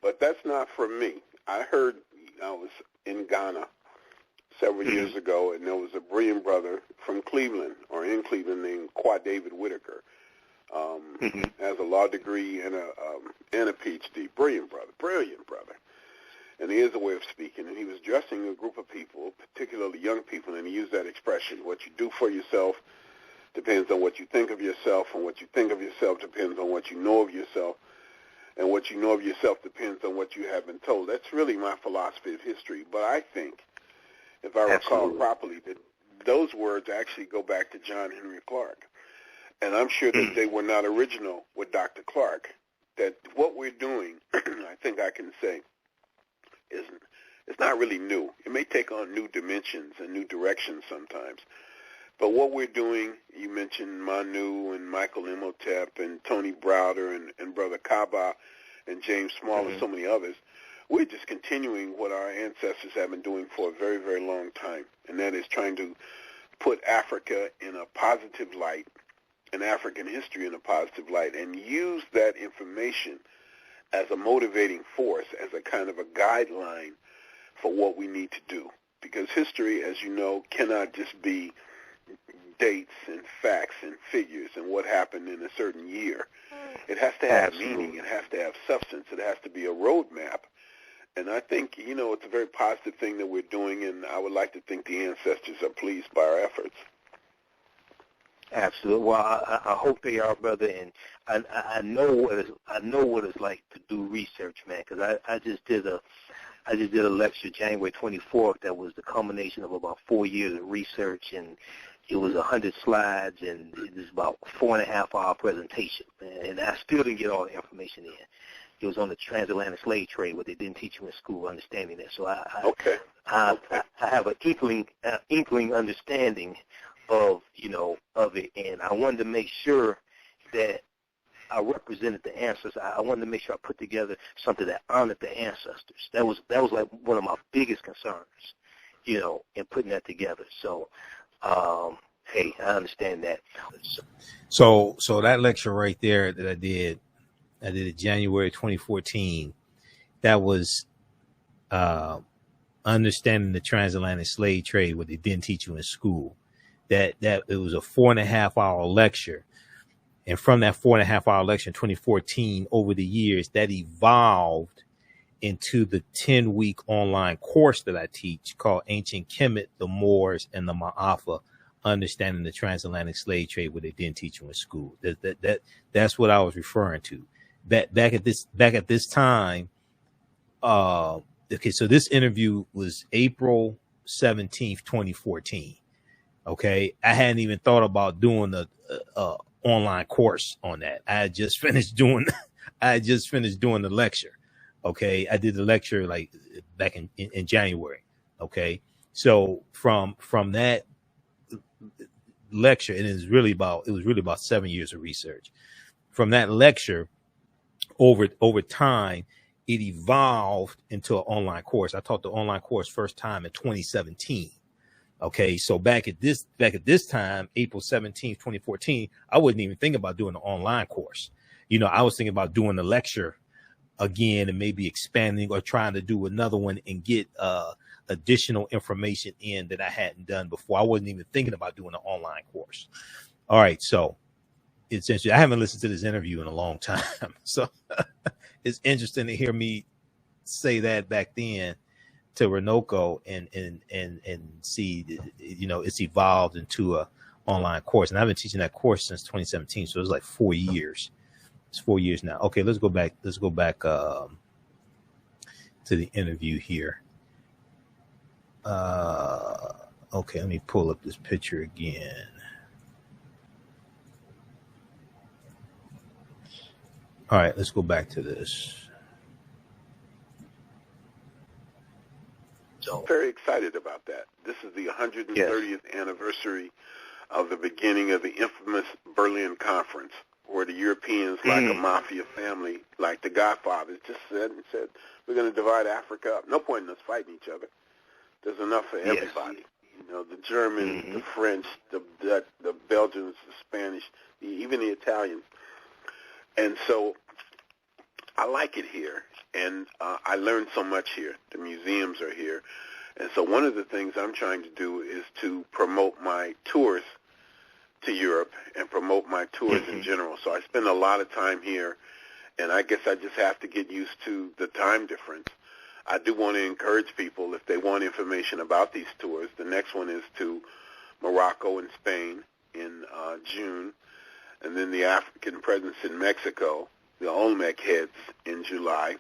S21: But that's not for me. I heard, I was in Ghana several years ago, and there was a brilliant brother from Cleveland, or in Cleveland, named Qua David Whitaker. Has a law degree and a PhD. Brilliant brother. And he has a way of speaking, and he was addressing a group of people, particularly young people, and he used that expression, what you do for yourself depends on what you think of yourself, and what you think of yourself depends on what you know of yourself, and what you know of yourself depends on what you have been told. That's really my philosophy of history, but I think, if I recall properly, that those words actually go back to John Henry Clark. And I'm sure that they were not original with Dr. Clark, that what we're doing, I think I can say, it's not really new. It may take on new dimensions and new directions sometimes. But what we're doing, you mentioned Manu and Michael Imhotep and Tony Browder and Brother Kaba and James Small and so many others, we're just continuing what our ancestors have been doing for a very, very long time, and that is trying to put Africa in a positive light, and African history in a positive light, and use that information as a motivating force, as a kind of a guideline for what we need to do. Because history, as you know, cannot just be dates and facts and figures and what happened in a certain year. It has to have meaning. It has to have substance. It has to be a roadmap. And I think, it's a very positive thing that we're doing, and I would like to think the ancestors are pleased by our efforts.
S20: Absolutely. Well, I hope they are, brother, and I know what it's like to do research, man. Because I just did a lecture January 24th that was the culmination of about 4 years of research, and it was 100 slides, and it was about 4.5-hour presentation, and I still didn't get all the information in. It was on the transatlantic slave trade, what they didn't teach you in school, understanding that. So I have an inkling understanding of it, and I wanted to make sure that I represented the ancestors. I wanted to make sure I put together something that honored the ancestors. That was like one of my biggest concerns, in putting that together. So, hey, I understand that.
S1: So that lecture right there that I did it January 2014. That was understanding the transatlantic slave trade, what they didn't teach you in school. That it was a 4.5-hour lecture. And from that 4.5-hour lecture in 2014, over the years, that evolved into the 10-week online course that I teach called Ancient Kemet, the Moors, and the Ma'afa, Understanding the Transatlantic Slave Trade, what they didn't teach you in school. That's what I was referring to. Back at this time, okay, so this interview was April 17th, 2014. Okay, I hadn't even thought about doing the online course on that. I had just finished doing the lecture. Okay, I did the lecture like back in January. Okay, so from that lecture, it was really about 7 years of research. From that lecture, over time, it evolved into an online course. I taught the online course first time in 2017. Okay, so back at this time, April 17th, 2014, I wasn't even thinking about doing an online course. I was thinking about doing the lecture again and maybe expanding or trying to do another one and get additional information in that I hadn't done before. I wasn't even thinking about doing an online course. All right, so it's interesting. I haven't listened to this interview in a long time, so it's interesting to hear me say that back then to Runoko and see, it's evolved into a online course. And I've been teaching that course since 2017. So it's like 4 years. It's 4 years now. Okay, let's go back to the interview here. Okay, let me pull up this picture again. All right, let's go back to this.
S21: So very excited about that. This is the 130th anniversary of the beginning of the infamous Berlin Conference, where the Europeans, like a mafia family, like the Godfathers, just said, we're going to divide Africa up. No point in us fighting each other. There's enough for everybody. You know, the Germans, the French, the Belgians, the Spanish, even the Italians. And so I like it here, and I learned so much here. The museums are here. And so one of the things I'm trying to do is to promote my tours to Europe and promote my tours in general. So I spend a lot of time here, and I guess I just have to get used to the time difference. I do want to encourage people, if they want information about these tours, the next one is to Morocco and Spain in June, and then the African presence in Mexico, the Olmec heads in July.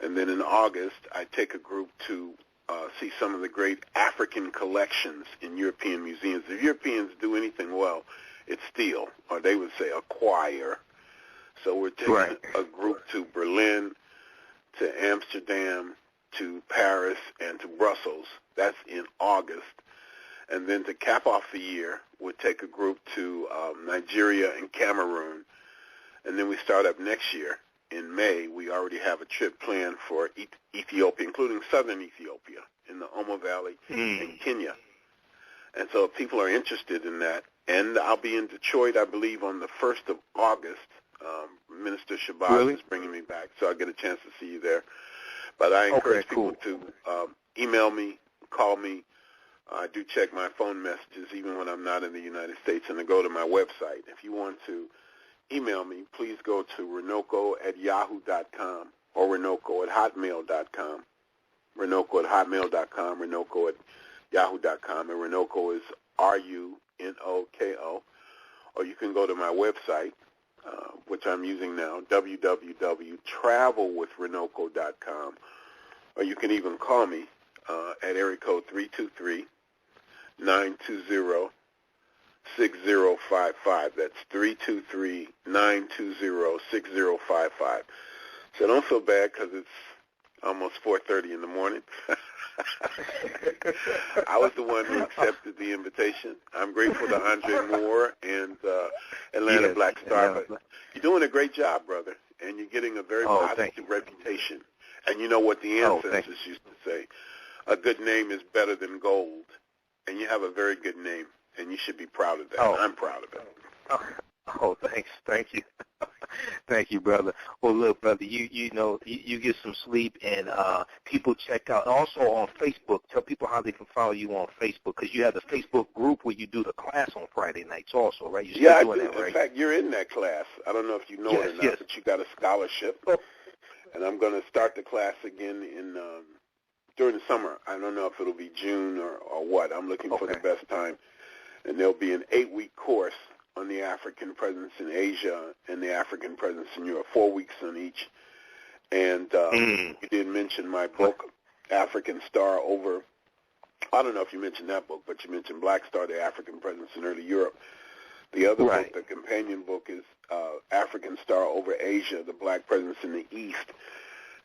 S21: And then in August, I take a group to see some of the great African collections in European museums. If Europeans do anything well, it's steal, or they would say acquire. So we're taking a group to Berlin, to Amsterdam, to Paris, and to Brussels. That's in August. And then to cap off the year, we'll take a group to Nigeria and Cameroon. And then we start up next year. In May, we already have a trip planned for Ethiopia, including southern Ethiopia, in the Omo Valley, and Kenya. And so if people are interested in that, and I'll be in Detroit, I believe, on the 1st of August. Minister Shabazz is bringing me back, so I'll get a chance to see you there. But I encourage people to email me, call me. I do check my phone messages even when I'm not in the United States, and to go to my website. If you want to email me, please go to Runoko@yahoo.com or Runoko@hotmail.com. Runoko@hotmail.com, Runoko@yahoo.com, and Runoko is RUNOKO. Or you can go to my website, which I'm using now, www.travelwithrunoko.com. Or you can even call me at area code 323-920-6055. That's 323-920-6055. So don't feel bad because it's almost 4:30 in the morning. I was the one who accepted the invitation. I'm grateful to Andre Moore and Atlanta Black Star. But you're doing a great job, brother, and you're getting a very positive reputation. And you know what the ancestors used to say, a good name is better than gold. And you have a very good name, and you should be proud of that. I'm proud of it.
S20: Thanks. Thank you. Thank you, brother. Well, look, brother, you know, you get some sleep, and people check out. Also on Facebook, tell people how they can follow you on Facebook, because you have the Facebook group where you do the class on Friday nights also, right? You're still doing that, right?
S21: In fact, you're in that class. I don't know if you know it or not, but you got a scholarship. And I'm going to start the class again in during the summer. I don't know if it'll be June or what. I'm looking for the best time. And there'll be an 8-week course on the African presence in Asia and the African presence in Europe, 4 weeks on each. And you did mention my book, African Star Over. I don't know if you mentioned that book, but you mentioned Black Star, the African presence in early Europe. The other book, the companion book, is African Star Over Asia, the Black Presence in the East.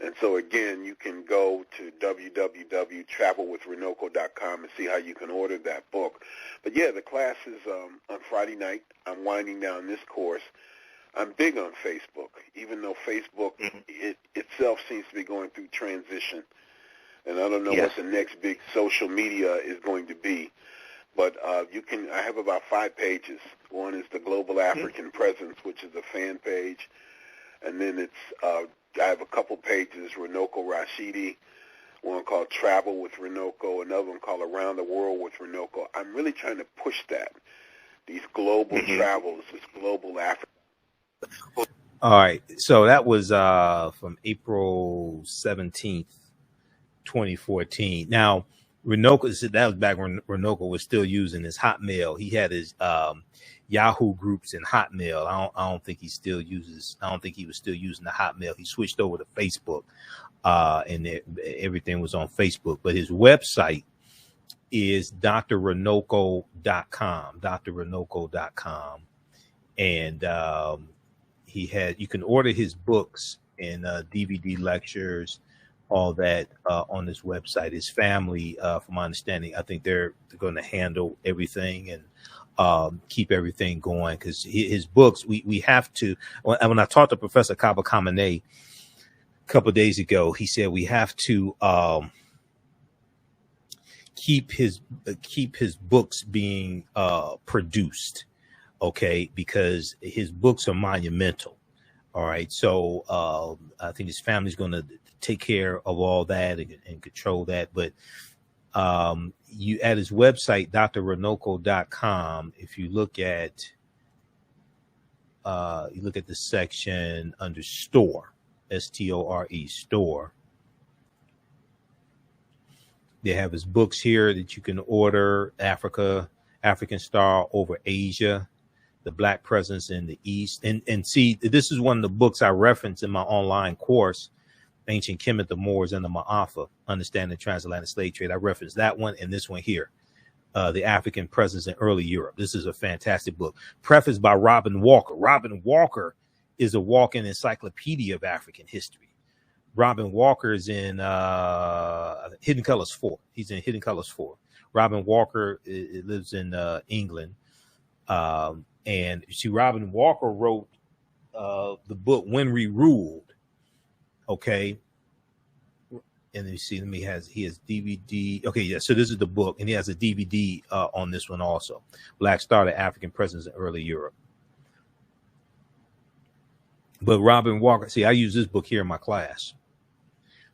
S21: And so, again, you can go to www.travelwithrunoko.com and see how you can order that book. But, yeah, the class is on Friday night. I'm winding down this course. I'm big on Facebook, even though Facebook itself seems to be going through transition. And I don't know what the next big social media is going to be. But you can. I have about 5 pages. One is the Global African Presence, which is a fan page. And then it's I have a couple pages, Runoko Rashidi, one called Travel with Runoko, another one called Around the World with Runoko. I'm really trying to push that, these global travels, this global Africa.
S1: All right. So that was from April 17th, 2014. Now, Runoko, that was back when Runoko was still using his Hotmail. He had his Yahoo groups in Hotmail. I don't think he still uses. I don't think he was still using the Hotmail. He switched over to Facebook, and everything was on Facebook. But his website is drrunoko.com. drrunoko.com, and you can order his books and DVD lectures, all that on his website. His family, from my understanding, I think they're going to handle everything and keep everything going, because his books, we have to. When I talked to Professor Kaba Kamene a couple of days ago, he said we have to keep his books being produced, okay, because his books are monumental. All right, so I think his family's going to take care of all that and control that. But you at his website, drrunoko.com, if you look at the section under store, store, store. They have his books here that you can order: African Star over Asia, The Black Presence in the East. And see, this is one of the books I reference in my online course, Ancient Kemet, the Moors, and the Ma'afa, Understanding Transatlantic Slave Trade. I referenced that one and this one here, The African Presence in Early Europe. This is a fantastic book. Prefaced by Robin Walker. Robin Walker is a walk-in encyclopedia of African history. Robin Walker is in Hidden Colors 4. He's in Hidden Colors 4. Robin Walker lives in England. And see, Robin Walker wrote the book When We Ruled. Okay. And you see, he has DVD. Okay, yeah. So this is the book, and he has a DVD on this one also. Black Star, the African Presence in Early Europe. But Robin Walker, see, I use this book here in my class.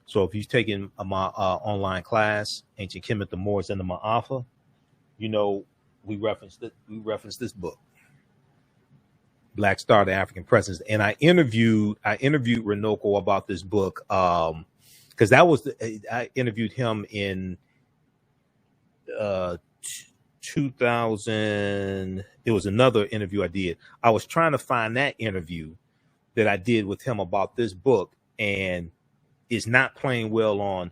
S1: So if you've taken my online class, Ancient Kemet, the Moors, and the Ma'afa, you know we reference this book, Black Star, the African Presence. And I interviewed Runoko about this book because I interviewed him in 2000. It was another interview I did. I was trying to find that interview that I did with him about this book, and it's not playing well on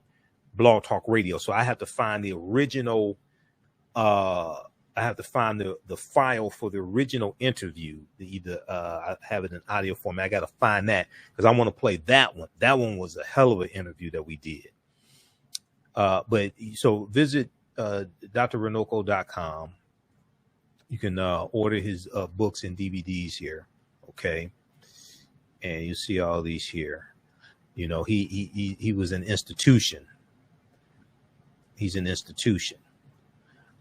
S1: Blog Talk Radio. So I have to find the original. I have to find the file for the original interview. I have it in audio format. I got to find that because I want to play that one. That one was a hell of an interview that we did. But so visit drrunoko.com. You can order his books and DVDs here. Okay. And you see all these here. You know, he was an institution. He's an institution.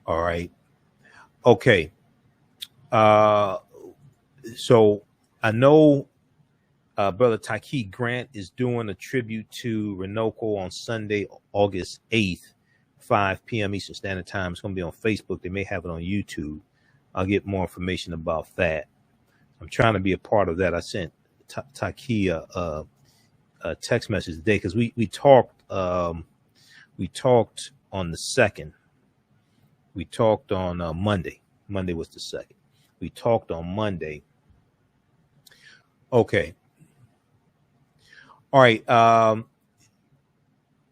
S1: All right. Okay. So I know Brother Taki Grant is doing a tribute to Runoko on Sunday, August 8th, 5 p.m. Eastern Standard Time. It's going to be on Facebook. They may have it on YouTube. I'll get more information about that. I'm trying to be a part of that. I sent Taki a text message today because we talked on the 2nd. We talked on Monday. Monday was the 2nd. We talked on Monday. Okay. All right.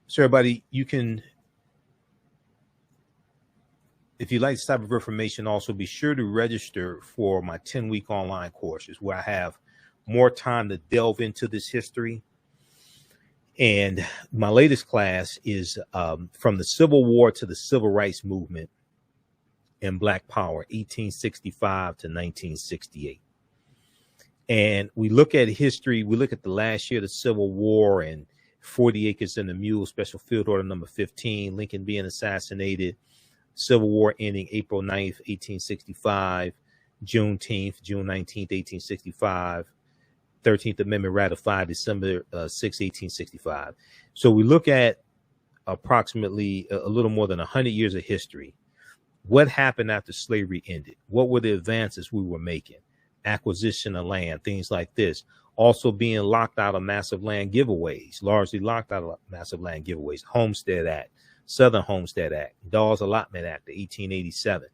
S1: So everybody, you can, if you like this type of information, also be sure to register for my 10-week online courses where I have more time to delve into this history. And my latest class is from the Civil War to the Civil Rights Movement and Black Power, 1865 to 1968. And we look at history. We look at the last year of the Civil War and 40 Acres and a Mule, Special Field Order number 15, Lincoln being assassinated, Civil War ending April 9th, 1865, June 19th, 1865. 13th Amendment ratified December 6, 1865. So we look at approximately a little more than 100 years of history. What happened after slavery ended? What were the advances we were making? Acquisition of land, things like this. Also being locked out of massive land giveaways, largely locked out of massive land giveaways. Homestead Act, Southern Homestead Act, Dawes Allotment Act of 1887.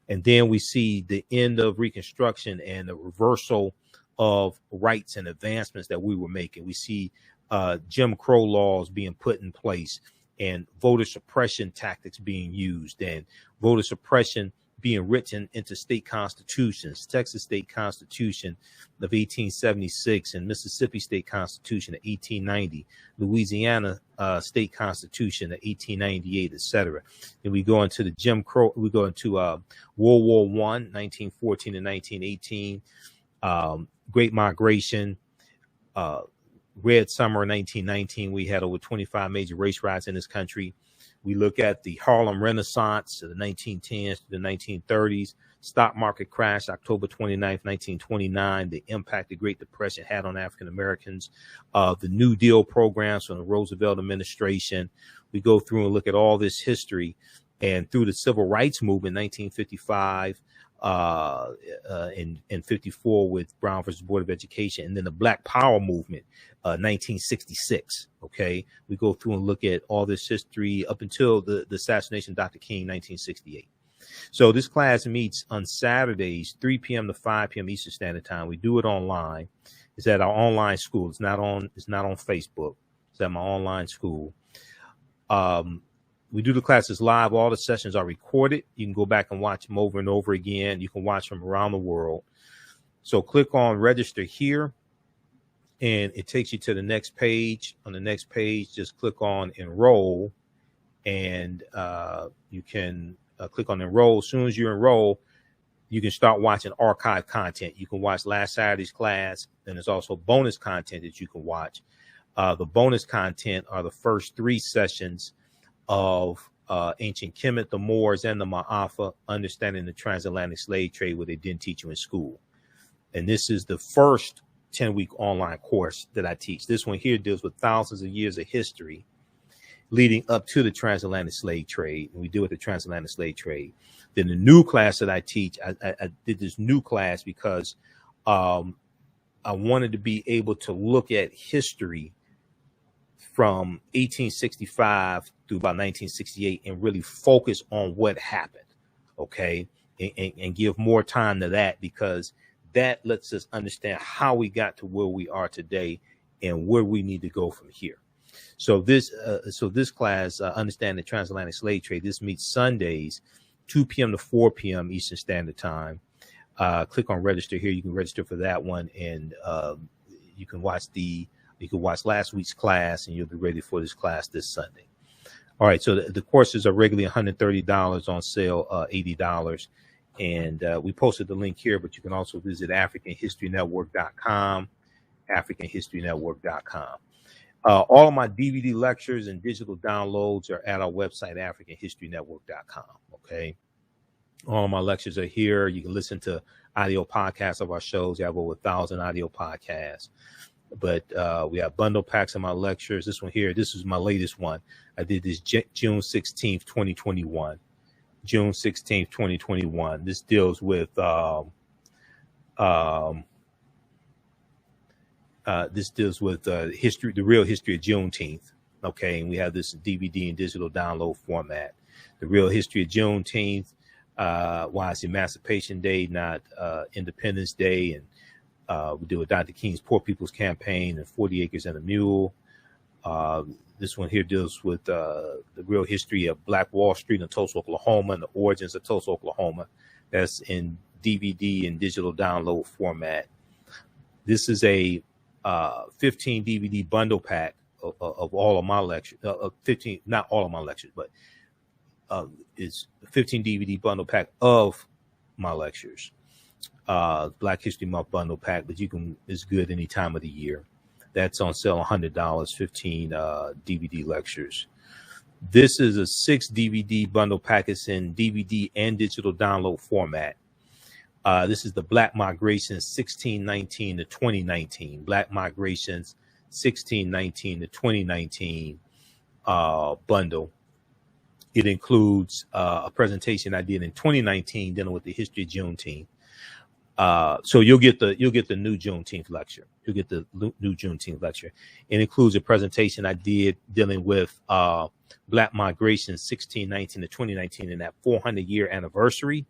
S1: And then we see the end of Reconstruction and the reversal of rights and advancements that we were making. We see Jim Crow laws being put in place and voter suppression tactics being used and voter suppression being written into state constitutions, Texas State Constitution of 1876 and Mississippi State Constitution of 1890, Louisiana State Constitution of 1898, etc. Then we go into the Jim Crow, we go into World War I, 1914 to 1918, Great Migration, Red Summer 1919. We had over 25 major race riots in this country. We look at the Harlem Renaissance of the 1910s to the 1930s, stock market crash, October 29th, 1929, the impact the Great Depression had on African Americans, the New Deal programs from the Roosevelt administration. We go through and look at all this history, and through the Civil Rights Movement, 1955, and 54 with Brown versus Board of Education, and then the Black Power Movement, 1966. Okay, we go through and look at all this history up until the assassination of Dr. King, 1968. So this class meets on Saturdays, 3 p.m. to 5 p.m. Eastern Standard Time. We do it online. It's at our online school. It's not on Facebook. It's at my online school. We do the classes live. All the sessions are recorded. You can go back and watch them over and over again. You can watch them around the world. So click on register here, and it takes you to the next page. On the next page, just click on enroll, and you can click on enroll. As soon as you enroll, you can start watching archive content. You can watch last Saturday's class, and there's also bonus content that you can watch. The bonus content are the first 3 sessions of Ancient Kemet, the Moors, and the Ma'afa, Understanding the Transatlantic Slave Trade, what they didn't teach you in school. And this is the first 10-week online course that I teach. This one here deals with thousands of years of history leading up to the transatlantic slave trade. And we deal with the transatlantic slave trade. Then the new class that I teach, I did this new class because I wanted to be able to look at history from 1865 through about 1968 and really focus on what happened, okay, and give more time to that, because that lets us understand how we got to where we are today and where we need to go from here. So this class, Understand the Transatlantic Slave Trade, this meets Sundays, 2 p.m. to 4 p.m. Eastern Standard Time. Click on register here. You can register for that one, and you can watch last week's class, and you'll be ready for this class this Sunday. All right, so the courses are regularly $130, on sale $80. And we posted the link here, but you can also visit AfricanHistoryNetwork.com, AfricanHistoryNetwork.com. All of my DVD lectures and digital downloads are at our website, AfricanHistoryNetwork.com. Okay. All of my lectures are here. You can listen to audio podcasts of our shows. We have over 1,000 audio podcasts. But we have bundle packs of my lectures. This one here, this is my latest one. I did this June 16th, 2021. June 16th, 2021. This deals with the history, the real history of Juneteenth. Okay, and we have this DVD and digital download format. The real history of Juneteenth, why it's Emancipation Day, not Independence Day, and we deal with Dr. King's Poor People's Campaign and 40 Acres and a Mule. This one here deals with the real history of Black Wall Street in Tulsa, Oklahoma, and the origins of Tulsa, Oklahoma. That's in DVD and digital download format. This is a 15 DVD bundle pack of all of my lectures. 15, not all of my lectures, but it's a 15 DVD bundle pack of my lectures. Black History Month bundle pack, but it's good any time of the year. That's on sale $100, 15 DVD lectures. This is a 6 DVD bundle pack. It's in DVD and digital download format. This is the Black Migrations 1619 to 2019. Black Migrations 1619 to 2019 bundle. It includes a presentation I did in 2019 dealing with the history of Juneteenth. So you'll get the new Juneteenth lecture. You'll get the new Juneteenth lecture. It includes a presentation I did dealing with Black Migration 1619 to 2019 in that 400-year anniversary,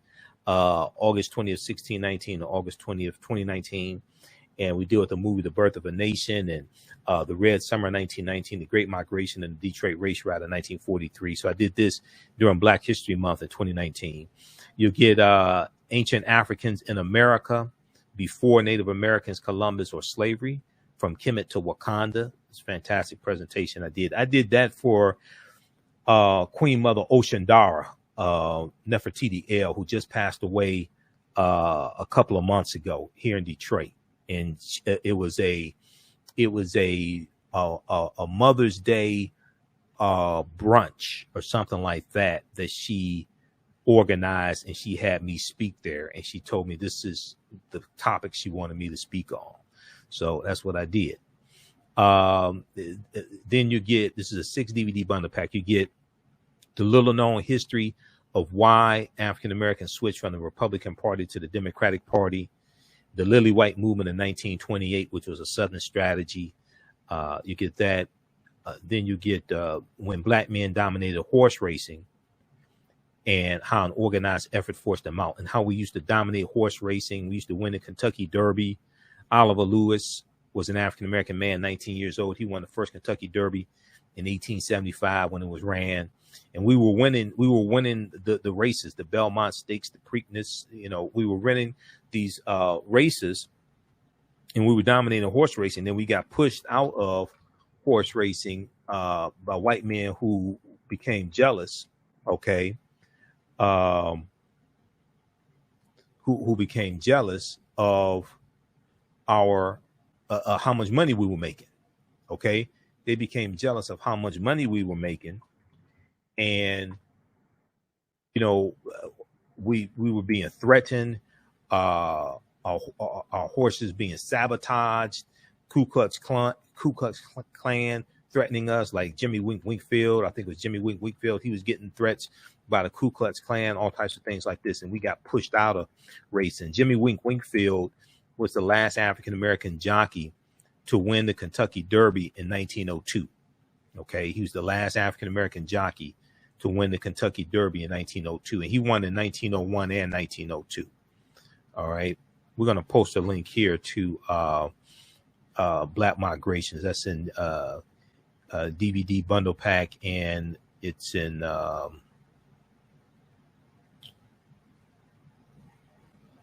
S1: August 20th, 1619 to August 20th, 2019. And we deal with the movie The Birth of a Nation and the Red Summer 1919, the Great Migration, and the Detroit Race Riot of 1943. So I did this during Black History Month in 2019. You'll get Ancient Africans in America before Native Americans, Columbus, or slavery, from Kemet to Wakanda. It's a fantastic presentation I did. I did that for Queen Mother Oceandara, Nefertiti El, who just passed away a couple of months ago here in Detroit. And it was a Mother's Day brunch or something like that she organized, and she had me speak there, and she told me this is the topic she wanted me to speak on. So that's what I did. Then you get, this is a 6 DVD bundle pack. You get the little known history of why African Americans switched from the Republican Party to the Democratic Party, the Lily White movement in 1928, which was a Southern strategy. You get that. Then you get when black men dominated horse racing, and how an organized effort forced them out, and how we used to dominate horse racing. We used to win the Kentucky Derby. Oliver Lewis was an African-American man, 19 years old. He won the first Kentucky Derby in 1875 when it was ran. And we were winning the races, the Belmont Stakes, the Preakness. We were winning these races, and we were dominating horse racing. Then we got pushed out of horse racing by white men who became jealous, okay? Who became jealous of our how much money we were making, okay? They became jealous of how much money we were making, and we were being threatened, our horses being sabotaged, Ku Klux Klan threatening us, like Jimmy Winkfield. I think it was Jimmy Winkfield. He was getting threats by the Ku Klux Klan, all types of things like this, and we got pushed out of racing. Jimmy Winkfield was the last African-American jockey to win the Kentucky Derby in 1902. Okay, he was the last African-American jockey to win the Kentucky Derby in 1902, and he won in 1901 and 1902. All right, we're going to post a link here to Black Migrations. That's in DVD bundle pack, and it's in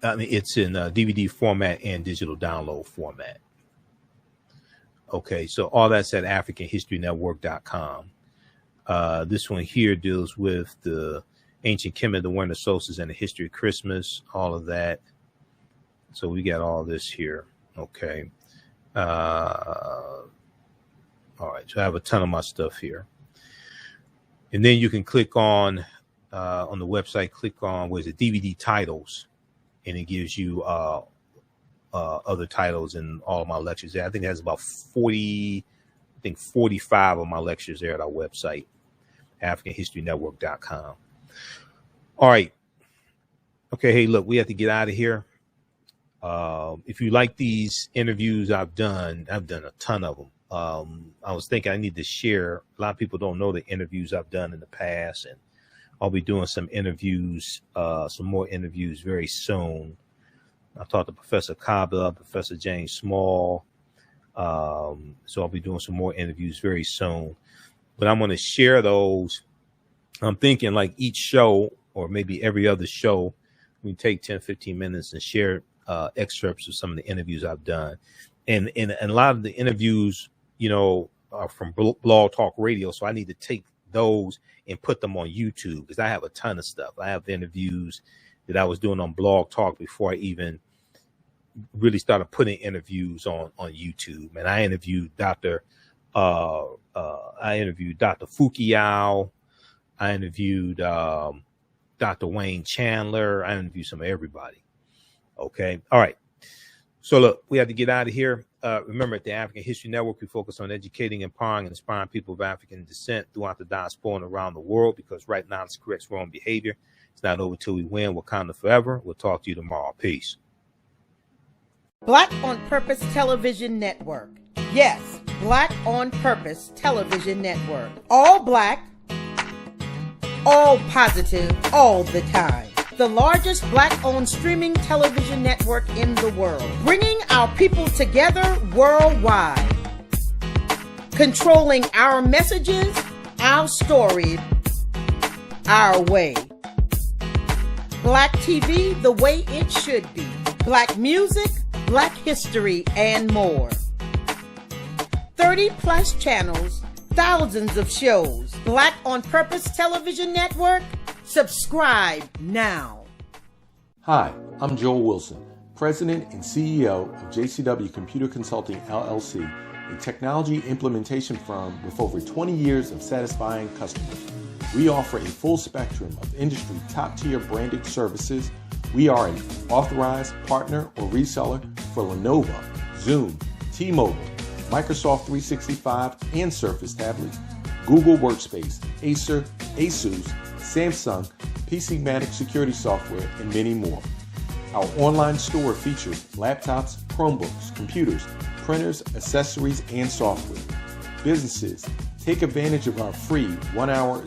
S1: it's in DVD format and digital download format. Okay, so all that's at AfricanHistoryNetwork.com. This one here deals with the ancient Kemet, the winter solstice, and the history of Christmas, all of that. So we got all this here. Okay. All right, so I have a ton of my stuff here. And then you can click on the website, click on, what is it, DVD titles, and it gives you other titles in all of my lectures there. I think it has about 45 of my lectures there at our website, AfricanHistoryNetwork.com. All right. Okay, hey, look, we have to get out of here. If you like these interviews I've done a ton of them. I was thinking I need to share. A lot of people don't know the interviews I've done in the past, and I'll be doing some interviews, some more interviews very soon. I talked to Professor Kaba, Professor James Small. So I'll be doing some more interviews very soon. But I'm going to share those. I'm thinking like each show, or maybe every other show, we take 10, 15 minutes and share excerpts of some of the interviews I've done. And a lot of the interviews, are from Blog Talk Radio. So I need to take those and put them on YouTube, because I have a ton of stuff. I have interviews that I was doing on Blog Talk before I even really started putting interviews on YouTube. And I interviewed Dr. Fukiao. I interviewed Dr. Wayne Chandler. I interviewed some of everybody. Okay. All right. So look, we have to get out of here. Remember, at the African History Network, we focus on educating, empowering, and inspiring people of African descent throughout the diaspora and around the world, because right now it's corrects wrong behavior. It's not over till we win. Wakanda forever. We'll talk to you tomorrow. Peace.
S2: Black on Purpose Television Network. Yes, Black on Purpose Television Network. All black, all positive, all the time. The largest black-owned streaming television network in the world, bringing our people together worldwide, controlling our messages, our stories, our way. Black TV the way it should be. Black music, Black history, and more. 30+ channels, thousands of shows. Black on Purpose Television Network. Subscribe now.
S13: Hi, I'm Joel Wilson, President and CEO of JCW Computer Consulting, LLC, a a technology implementation firm with over 20 years of satisfying customers. We offer a full spectrum of industry top-tier branded services. We are an authorized partner or reseller for Lenovo, Zoom, T-Mobile, Microsoft 365 and Surface tablets, Google Workspace, Acer, Asus, Samsung, PCmatic security software, and many more. Our online store features laptops, Chromebooks, computers, printers, accessories, and software. Businesses, take advantage of our free 1-hour